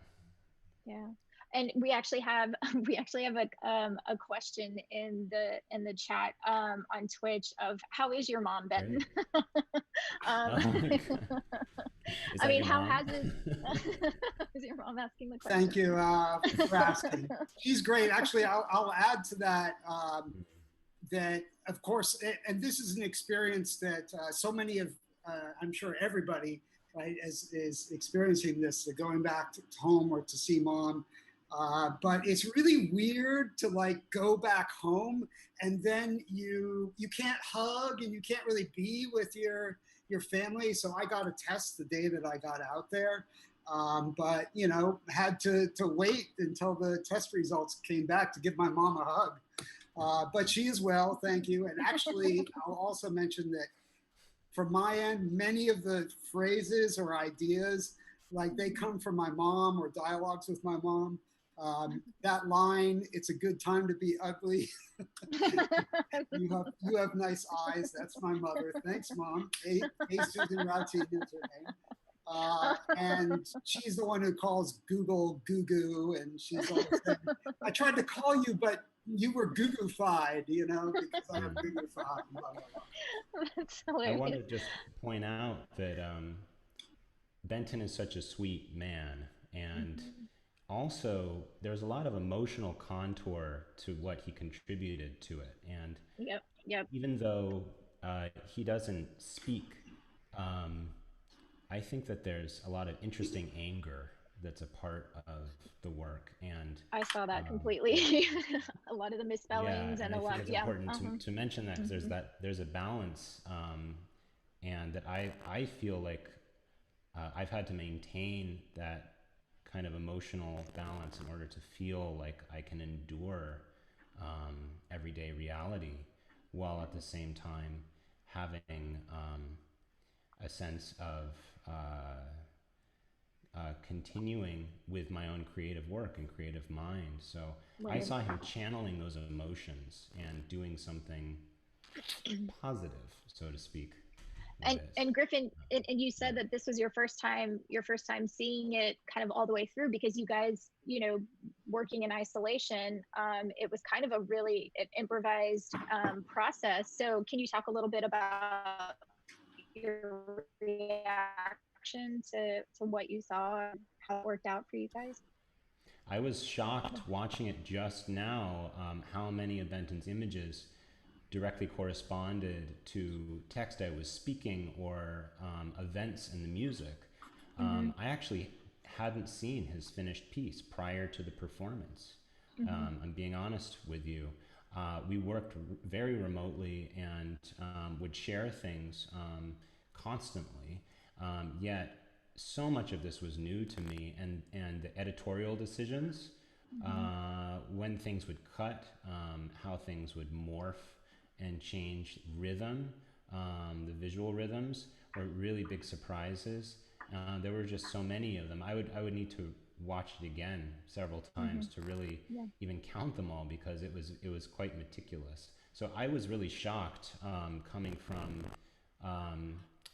Yeah. And we actually have a question in the chat on Twitch of how is your mom, Benton? Oh my God. I mean, how mom? has it? Is your mom asking the question? Thank you for asking. She's great. Actually, I'll add to that that, of course, and this is an experience that so many of, I'm sure everybody, right, is experiencing this, going back to home or to see mom. But it's really weird to like go back home and then you can't hug and you can't really be with your family. So I got a test the day that I got out there, but you know, had to wait until the test results came back to give my mom a hug. But she is well, thank you. And actually, I'll also mention that from my end, many of the phrases or ideas, like they come from my mom or dialogues with my mom. That line, "It's a good time to be ugly." you have nice eyes. That's my mother. Thanks, Mom. A Susan Routine is her name. And she's the one who calls Google goo goo, and she's always saying, "I tried to call you, but you were goo-goo-fied, you know, because I have goo-goo-fied." That's I hilarious. want to just point out that Benton is such a sweet man, and also there's a lot of emotional contour to what he contributed to it. And Yep. even though he doesn't speak, I think that there's a lot of interesting anger that's a part of the work. And I saw that completely. A lot of the misspellings and I a lot. think it's important to mention that, because there's a balance, and that I feel like I've had to maintain that kind of emotional balance in order to feel like I can endure everyday reality, while at the same time having a sense of continuing with my own creative work and creative mind. So I saw him channeling those emotions and doing something positive, so to speak. And Griffin, and you said that this was your first time seeing it kind of all the way through, because you guys, you know, working in isolation, it was kind of a really improvised process. So can you talk a little bit about your reaction to what you saw and how it worked out for you guys? I was shocked watching it just now, how many of Benton's images directly corresponded to text I was speaking or events in the music. I actually hadn't seen his finished piece prior to the performance. I'm being honest with you. We worked very remotely and would share things constantly, yet so much of this was new to me, and the editorial decisions, when things would cut, how things would morph and change rhythm, the visual rhythms were really big surprises. There were just so many of them. I would need to watch it again several times to really even count them all, because it was quite meticulous. So I was really shocked, coming from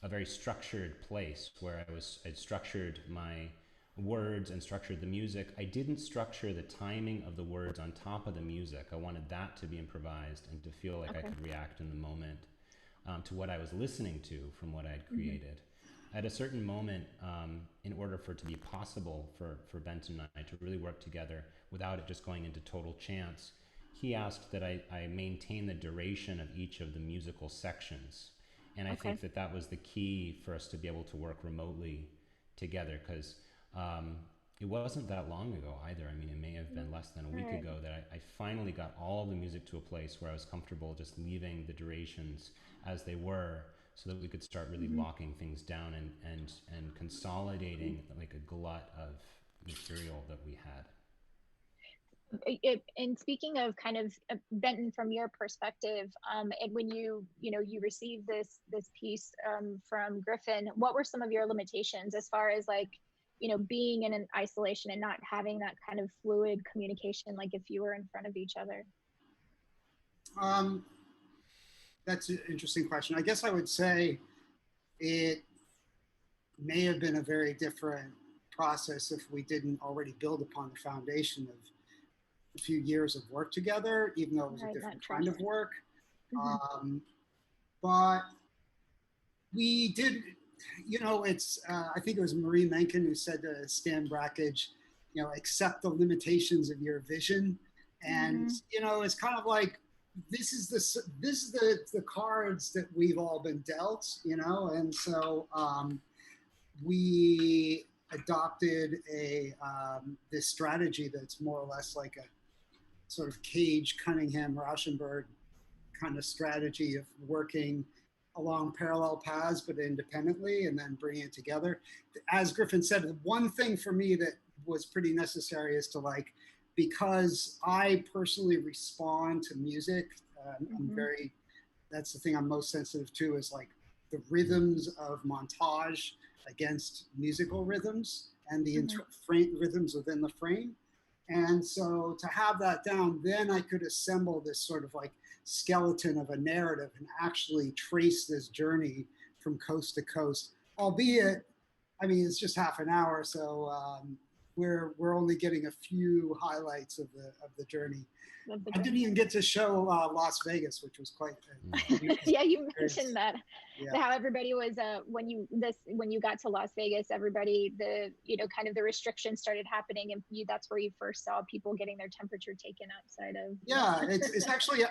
a very structured place where I'd structured my words and structured the music. I didn't structure the timing of the words on top of the music. I wanted that to be improvised and to feel like I could react in the moment to what I was listening to from what I'd created. At a certain moment, in order for it to be possible for Benton and I to really work together without it just going into total chance, he asked that I maintain the duration of each of the musical sections. And I think that was the key for us to be able to work remotely together, because it wasn't that long ago either. I mean, it may have been less than a week ago that I finally got all the music to a place where I was comfortable just leaving the durations as they were, so that we could start really locking things down and consolidating like a glut of material that we had. And speaking of kind of Benton, from your perspective, and when you received this piece from Griffin, what were some of your limitations as far as like, being in an isolation and not having that kind of fluid communication, like if you were in front of each other? That's an interesting question. I guess I would say it may have been a very different process if we didn't already build upon the foundation of a few years of work together, even though it was a different kind of work. But we did, it's, I think it was Marie Menken who said to Stan Brakhage, accept the limitations of your vision. And, it's kind of like, this is the cards that we've all been dealt, and so we adopted this strategy that's more or less like a sort of Cage, Cunningham, Rauschenberg kind of strategy of working along parallel paths but independently, and then bringing it together. As Griffin said, the one thing for me that was pretty necessary is to because I personally respond to music, I'm very, that's the thing I'm most sensitive to, is like the rhythms of montage against musical rhythms and the rhythms within the frame. And so to have that down, then I could assemble this sort of like skeleton of a narrative and actually trace this journey from coast to coast, albeit, I mean, it's just half an hour. So we're only getting a few highlights of the journey. I didn't even get to show Las Vegas, which was quite. Yeah, you mentioned that. Yeah. How everybody was when you got to Las Vegas, everybody kind of the restrictions started happening, and that's where you first saw people getting their temperature taken outside of. Yeah, it's actually,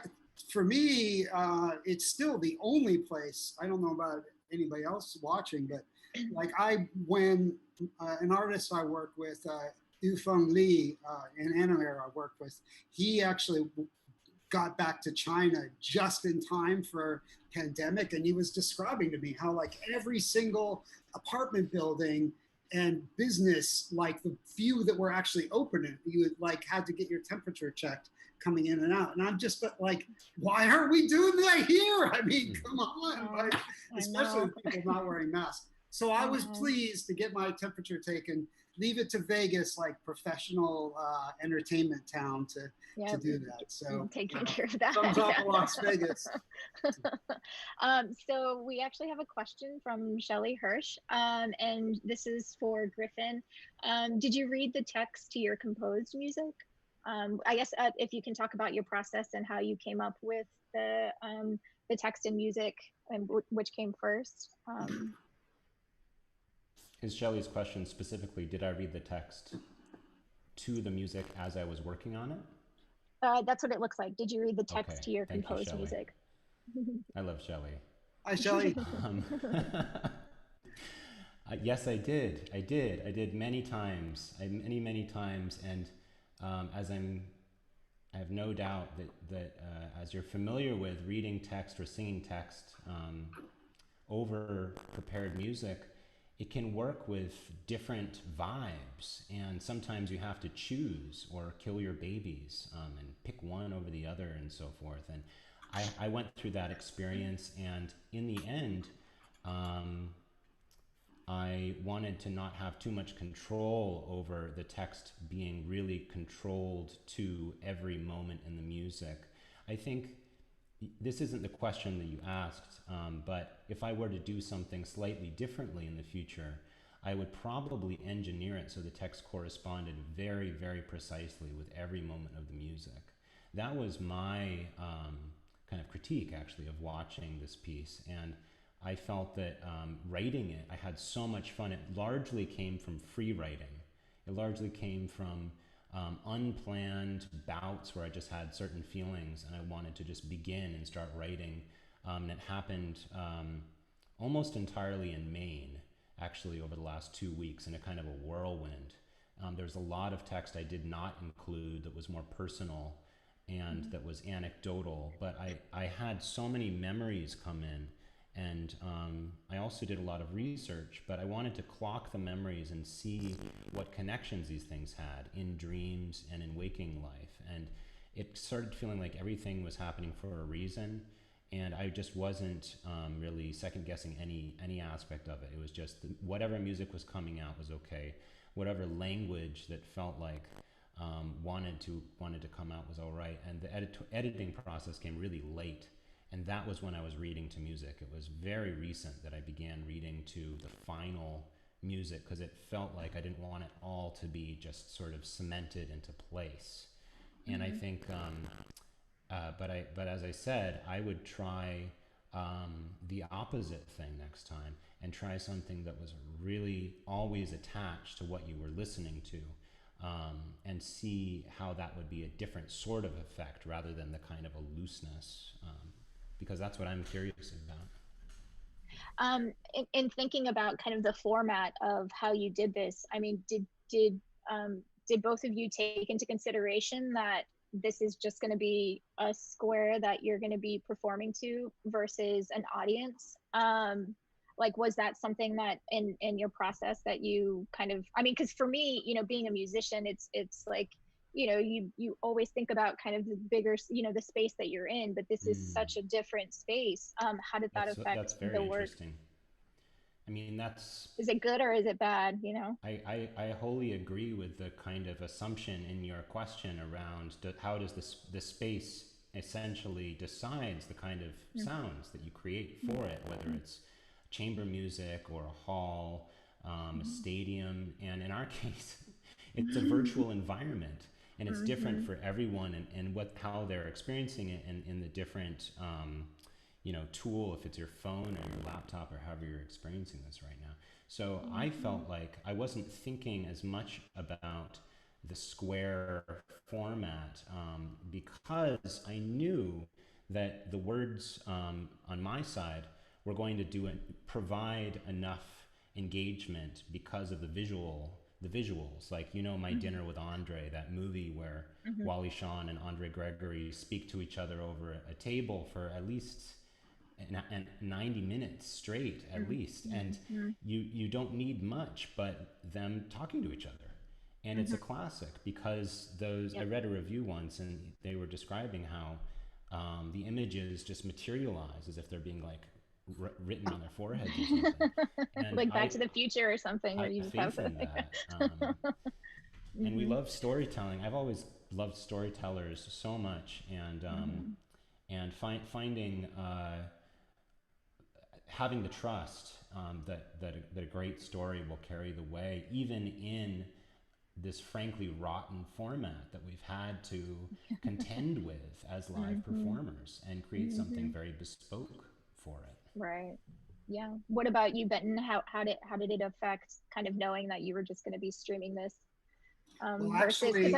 for me, it's still the only place. I don't know about anybody else watching, but when an artist I work with, Yufeng Li, an animator I worked with, he actually got back to China just in time for pandemic, and he was describing to me how every single apartment building and business, the few that were actually open, you had to get your temperature checked coming in and out. And I'm just why aren't we doing that here? I mean, come on, especially with people not wearing masks. So I was pleased to get my temperature taken, leave it to Vegas, professional entertainment town to do that. So taking care of that. Thumbs up Las Vegas. So we actually have a question from Shelley Hirsch, and this is for Griffin. Did you read the text to your composed music? I guess if you can talk about your process and how you came up with the text and music, and which came first. Is Shelley's question specifically, did I read the text to the music as I was working on it? That's what it looks like. Did you read the text to your composed music? I love Shelley. Hi, Shelley. Yes, I did. I did many times. Many times. And I have no doubt that as you're familiar with reading text or singing text over prepared music, it can work with different vibes, and sometimes you have to choose or kill your babies and pick one over the other and so forth. And I went through that experience, and in the end, I wanted to not have too much control over the text being really controlled to every moment in the music. I think this isn't the question that you asked, but if I were to do something slightly differently in the future, I would probably engineer it so the text corresponded very, very precisely with every moment of the music. That was my kind of critique, actually, of watching this piece. And I felt that writing it, I had so much fun. It largely came from free writing. It largely came from unplanned bouts where I just had certain feelings and I wanted to just begin and start writing. And it happened almost entirely in Maine, actually, over the last 2 weeks, in a kind of a whirlwind. There's a lot of text I did not include that was more personal and that was anecdotal, but I had so many memories come in, and I also did a lot of research, but I wanted to clock the memories and see what connections these things had in dreams and in waking life. And it started feeling like everything was happening for a reason, and I just wasn't really second guessing any aspect of it. It was just whatever music was coming out was okay. Whatever language that felt like wanted to come out was all right. And the editing process came really late, and that was when I was reading to music. It was very recent that I began reading to the final music, because it felt like I didn't want it all to be just sort of cemented into place. And I think, but as I said, I would try the opposite thing next time, and try something that was really always attached to what you were listening to, and see how that would be a different sort of effect rather than the kind of a looseness, because that's what I'm curious about. In thinking about kind of the format of how you did this, I mean, did both of you take into consideration that this is just going to be a square that you're going to be performing to versus an audience? Like, was that something that in your process that you kind of, I mean, because for me, you know, being a musician, it's like, you know, you always think about kind of the bigger, you know, the space that you're in, but this is such a different space. How did that affect that's very the work? Interesting. I mean, is it good or is it bad, you know? I wholly agree with the kind of assumption in your question around how does the space essentially decides the kind of sounds that you create for it, whether it's chamber music or a hall, a stadium, and in our case, it's a virtual environment, and it's different for everyone, and how they're experiencing it, and in the different you know, tool, if it's your phone or your laptop or however you're experiencing this right now. So I felt like I wasn't thinking as much about the square format, because I knew that the words on my side were going to provide enough engagement because of the visuals. Like, you know, My Dinner with Andre, that movie where Wally Shawn and Andre Gregory speak to each other over a table for at least 90 minutes straight, at least. And you don't need much but them talking to each other. And it's a classic because I read a review once, and they were describing how the images just materialize as if they're being like written on their foreheads or something. And like Back to the Future or something. I or you just faith have in that. And we love storytelling. I've always loved storytellers so much, and finding having the trust that a great story will carry the way, even in this frankly rotten format that we've had to contend with as live performers, and create something very bespoke for it. Right. Yeah. What about you, Benton? How did it affect kind of knowing that you were just going to be streaming this? Well, versus, actually,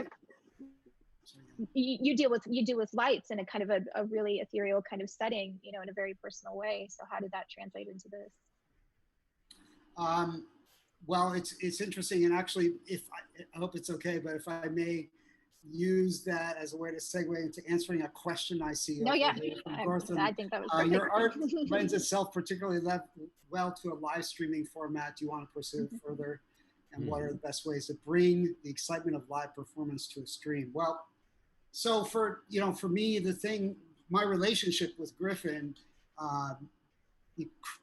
you deal with lights in a kind of a really ethereal kind of setting, you know, in a very personal way. So how did that translate into this? Well, it's interesting, and actually, I hope it's okay, but if I may use that as a way to segue into answering a question I see. No, yeah, I think that was perfect. your art lends itself particularly well to a live streaming format. Do you want to pursue it further? And what are the best ways to bring the excitement of live performance to a stream? Well, so for me, my relationship with Griffin,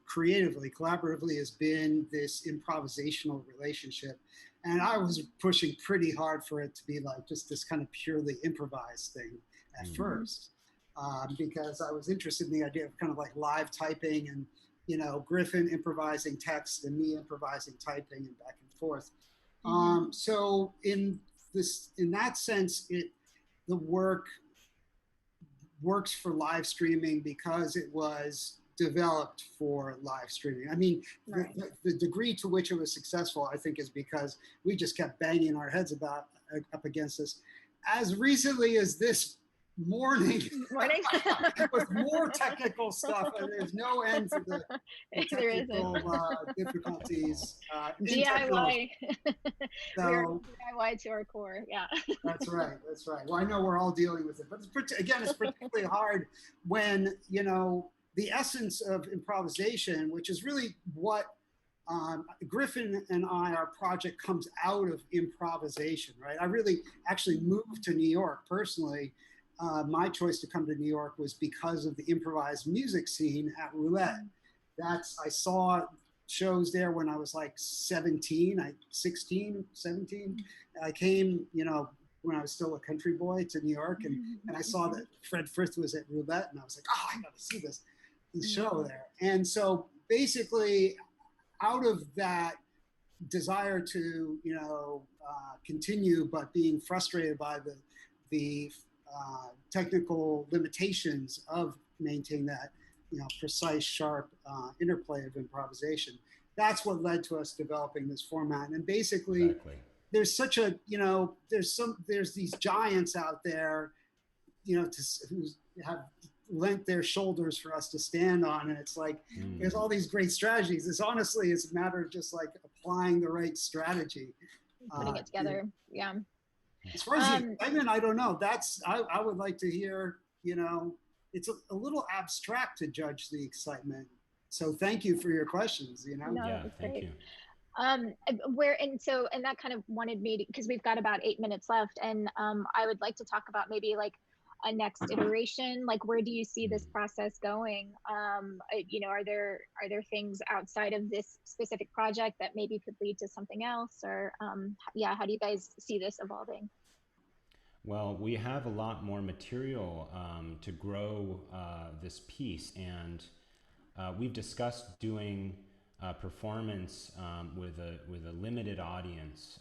creatively, collaboratively, has been this improvisational relationship. And I was pushing pretty hard for it to be like just this kind of purely improvised thing at first, because I was interested in the idea of kind of like live typing, and, you know, Griffin improvising text and me improvising typing and back and forth. So in that sense, the work works for live streaming because it was developed for live streaming. I mean, the degree to which it was successful, I think, is because we just kept banging our heads up against this. As recently as this morning, with more technical stuff, and there's no end to the technical difficulties. DIY. We are So DIY to our core. Yeah. that's right. That's right. Well, I know we're all dealing with it, but again, it's particularly hard when, you know, the essence of improvisation, which is really what Griffin and our project comes out of improvisation, right? I really actually moved to New York personally. My choice to come to New York was because of the improvised music scene at Roulette. I saw shows there when I was like 16, 17. I came, you know, when I was still a country boy to New York, and I saw that Fred Frith was at Roulette, and I was like, oh, I gotta see this show there. And so basically, out of that desire to, you know, continue, but being frustrated by the technical limitations of maintaining that, you know, precise, sharp interplay of improvisation. That's what led to us developing this format. And basically, Exactly. there's such a, you know, there's these giants out there, you know, who have lent their shoulders for us to stand on. And it's like, there's all these great strategies. It's honestly, it's a matter of just like applying the right strategy. Putting it together. Yeah. As far as the excitement, I don't know. I would like to hear, you know, it's a little abstract to judge the excitement. So thank you for your questions, you know? No, Yeah, that's thank great. you. And that kind of wanted me, because we've got about 8 minutes left, and I would like to talk about maybe like a next iteration. Like, where do you see this process going? You know, are there things outside of this specific project that maybe could lead to something else? Or yeah, how do you guys see this evolving? Well, we have a lot more material to grow this piece, and we've discussed doing performance with a limited audience,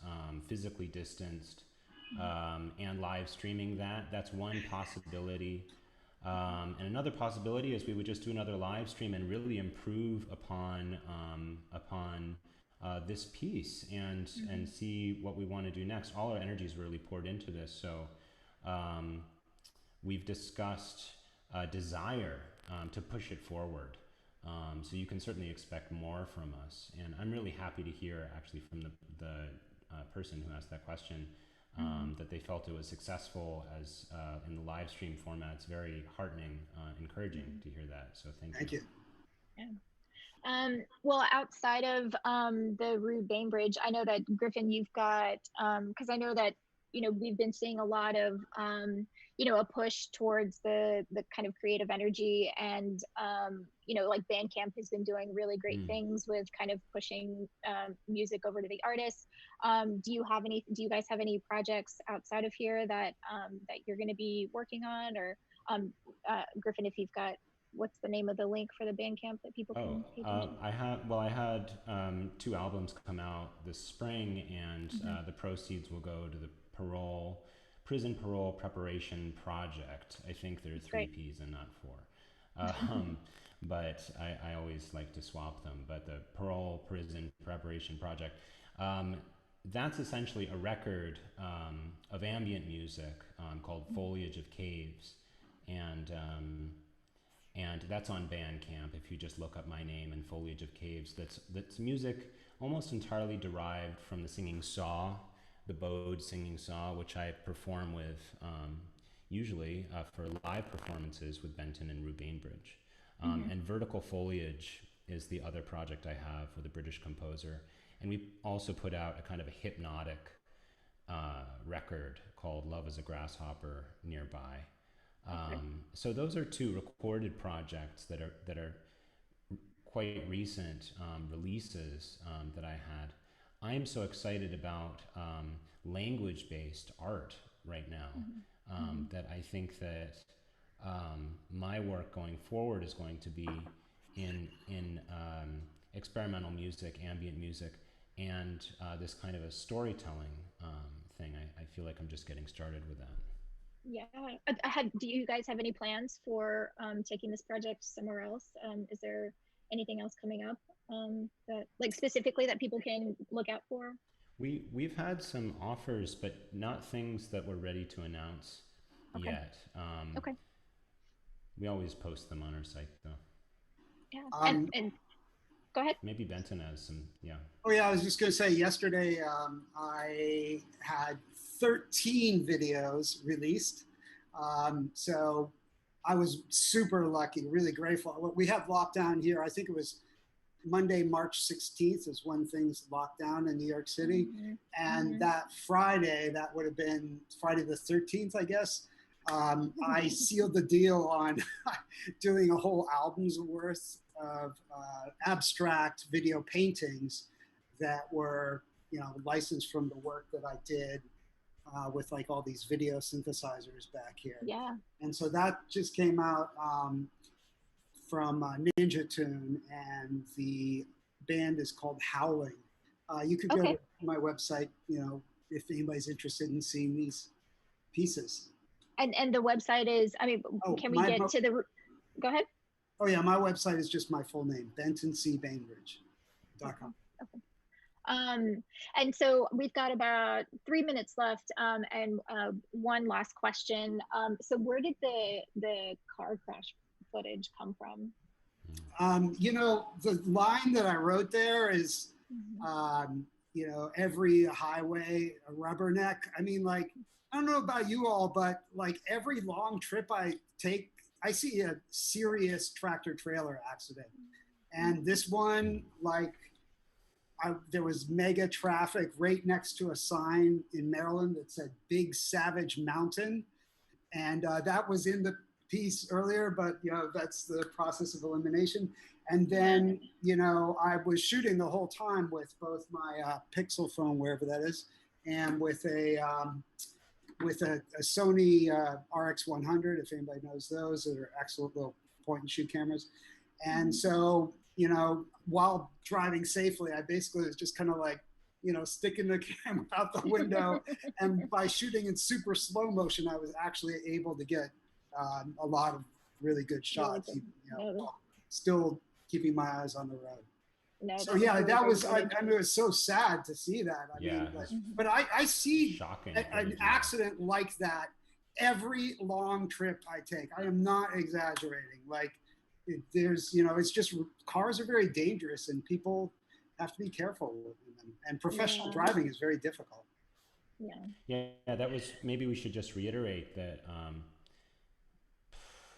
physically distanced, and live streaming that. That's one possibility. And another possibility is we would just do another live stream and really improve upon this piece and see what we want to do next. All our energy is really poured into this. So we've discussed desire to push it forward. So you can certainly expect more from us. And I'm really happy to hear actually from the person who asked that question that they felt it was successful as in the live stream format. It's very heartening, encouraging to hear that. So thank you. Yeah. Well, outside of the Rue Bainbridge, I know that Griffin, you've got, because I know that, you know, we've been seeing a lot of, you know, a push towards the kind of creative energy, and, you know, like Bandcamp has been doing really great things with kind of pushing music over to the artists. Do you guys have any projects outside of here that that you're going to be working on? Or Griffin, if you've got, what's the name of the link for the Bandcamp that people can pay attention to? I had 2 albums come out this spring, and the proceeds will go to the prison parole preparation project. I think there are 3 P's and not 4. But I always like to swap them. But the parole prison preparation project, that's essentially a record of ambient music called Foliage of Caves. And that's on Bandcamp. If you just look up my name and Foliage of Caves, that's music almost entirely derived from the singing saw, the bowed singing saw, which I perform with usually for live performances with Benton and Rue Bainbridge. And Vertical Foliage is the other project I have with a British composer. And we also put out a kind of a hypnotic record called Love is a Grasshopper Nearby. So those are 2 recorded projects that are quite recent releases that I had. I am so excited about language-based art right now that I think that my work going forward is going to be in experimental music, ambient music, and this kind of a storytelling thing. I feel like I'm just getting started with that. Yeah. Do you guys have any plans for taking this project somewhere else? Is there anything else coming up that, like, specifically that people can look out for? We've had some offers, but not things that we're ready to announce yet. Okay. We always post them on our site, though. Yeah. go ahead. Maybe Benton has some, yeah. Oh yeah, I was just going to say yesterday I had 13 videos released. So I was super lucky, really grateful. We have lockdown here. I think it was Monday, March 16th is when things locked down in New York City. And that Friday, that would have been Friday the 13th, I guess. I sealed the deal on doing a whole album's worth of abstract video paintings that were, licensed from the work that I did with like all these video synthesizers back here. Yeah. And so that just came out from Ninja Tune, and the band is called Howling. You could go to my website, if anybody's interested in seeing these pieces. And the website is, can we get to the, go ahead. Oh yeah, my website is just my full name, bentoncbainbridge.com. Okay. And so we've got about 3 minutes left, and one last question. So where did the car crash footage come from? The line that I wrote there is, every highway, a rubberneck. I mean, like, I don't know about you all, but like every long trip I take, I see a serious tractor trailer accident. And this one, like, there was mega traffic right next to a sign in Maryland that said Big Savage Mountain. And that was in the piece earlier, but that's the process of elimination. And then, I was shooting the whole time with both my Pixel phone, wherever that is, and with a Sony RX100, if anybody knows those. They're excellent little point and shoot cameras. And so, while driving safely, I basically was just kind of like, sticking the camera out the window. And by shooting in super slow motion, I was actually able to get a lot of really good shots, still keeping my eyes on the road. No, so yeah, that was, I mean, it was so sad to see that. I mean, but I see an accident like that every long trip I take. I am not exaggerating. Like there's, it's just, cars are very dangerous and people have to be careful with them. And professional driving is very difficult. Yeah, that was, maybe we should just reiterate that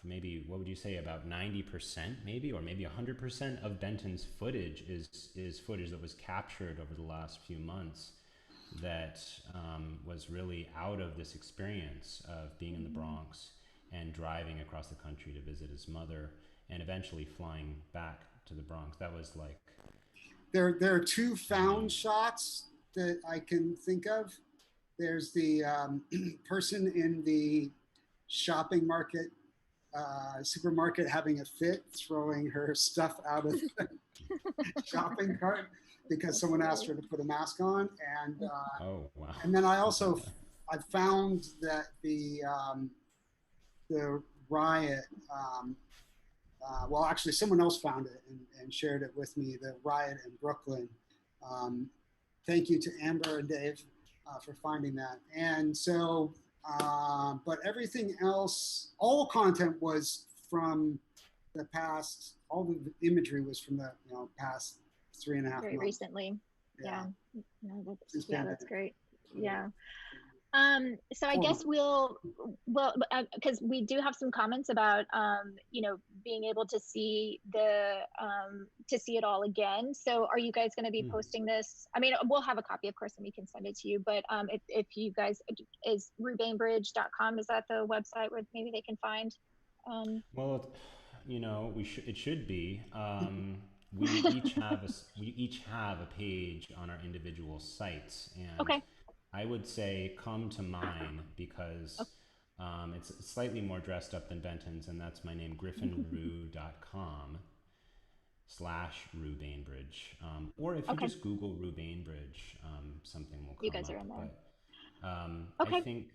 maybe, what would you say, about 90% maybe, or maybe 100% of Benton's footage is footage that was captured over the last few months that was really out of this experience of being in the Bronx and driving across the country to visit his mother and eventually flying back to the Bronx. That was like... There are two found shots that I can think of. There's the person in the shopping market, supermarket having a fit, throwing her stuff out of the shopping cart because someone asked her to put a mask on. And oh, wow. And then I found that the riot, well, actually someone else found it and shared it with me, the riot in Brooklyn. Thank you to Amber and Dave for finding that. And so, but everything else, all content was from the past, all the imagery was from the past 3.5 months. Very recently. Yeah. No, that's great. Yeah. So I guess well, because we do have some comments about, being able to see it all again. So are you guys going to be posting this? I mean, we'll have a copy, of course, and we can send it to you. But if you guys, is rubainbridge.com, is that the website where maybe they can find? Well, it should be. We each have a page on our individual sites, and okay. I would say come to mine because it's slightly more dressed up than Benton's, and that's my name, griffinrue.com/rubainbridge. Or if you just Google Rue Bainbridge, something will come up. You guys are in there. But, I think,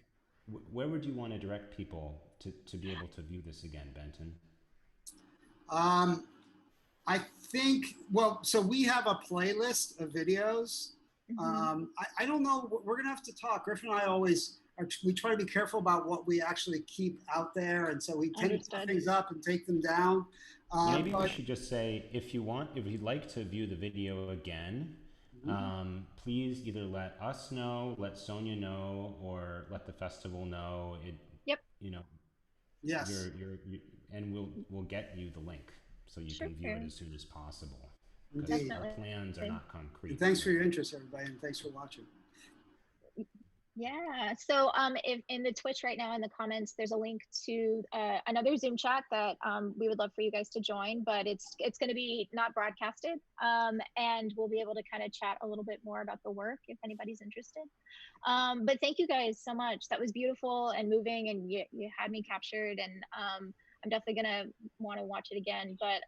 where would you want to direct people to be able to view this again, Benton? I think, well, so we have a playlist of videos. I don't know, we're gonna have to talk. Griffin and I we try to be careful about what we actually keep out there. And so we tend to put things up and take them down. Maybe we But should just say, if you'd like to view the video again, please either let us know, let Sonia know, or let the festival know. Yep. You know, yes, and we'll get you the link so you Sure. can view it as soon as possible. Because indeed. our Definitely. plans are not concrete. And thanks for your interest, everybody, and thanks for watching. Yeah. So if in the Twitch right now in the comments, there's a link to another Zoom chat that we would love for you guys to join, but it's going to be not broadcasted, and we'll be able to kind of chat a little bit more about the work if anybody's interested. But thank you guys so much. That was beautiful and moving, and you had me captured, and I'm definitely gonna want to watch it again. But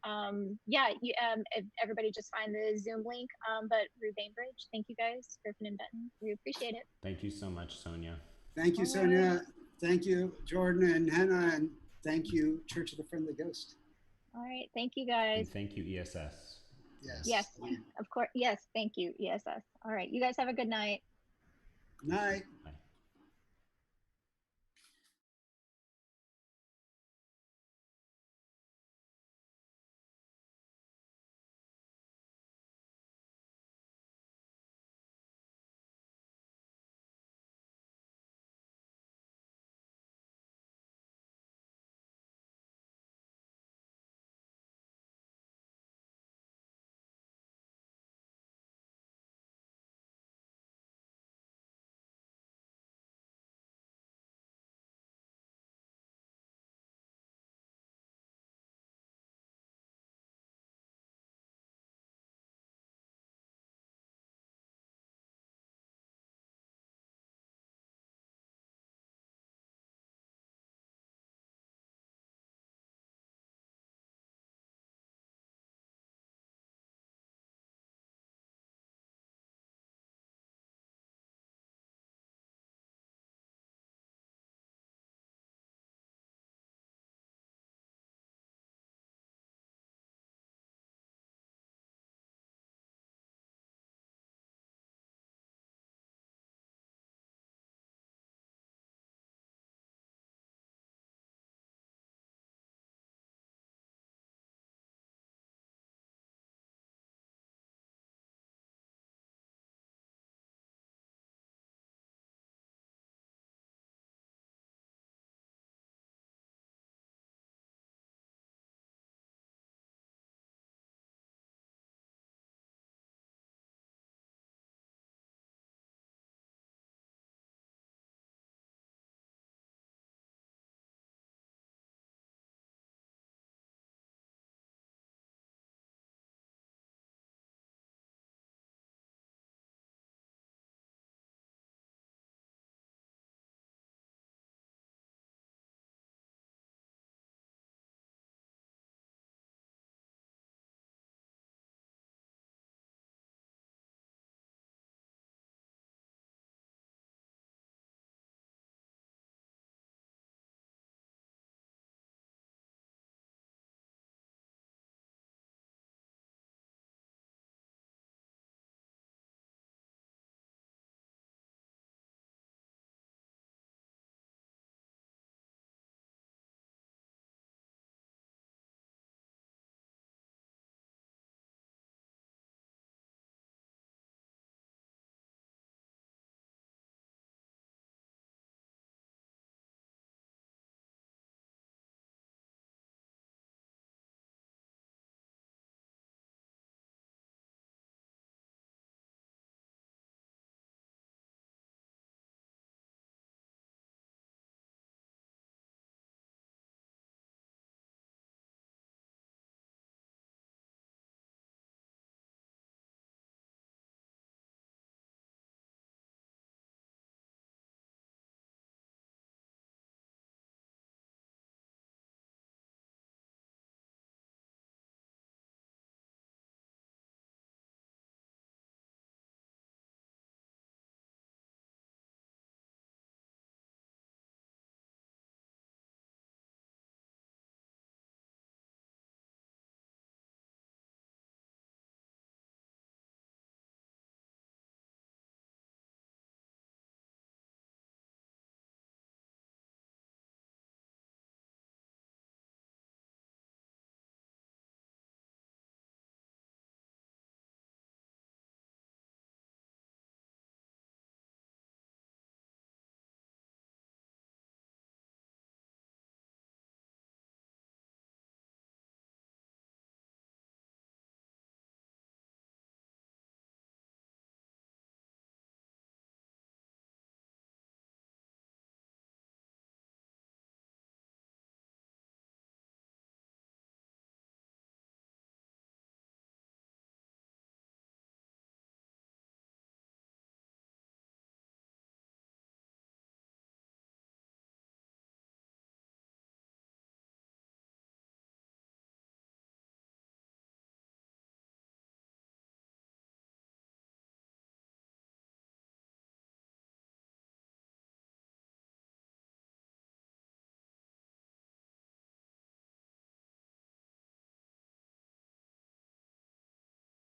yeah, if everybody just find the Zoom link. But Rue Bainbridge, thank you guys, Griffin and Benton. We appreciate it. Thank you so much, Sonia. Thank you, All Sonia. right. Thank you, Jordan and Hannah, and thank you, Church of the Friendly Ghost. All right, thank you And guys. thank you, ESS. Yes. Yes, of course. Yes, thank you, ESS. All right, you guys have a good night. Night. Bye.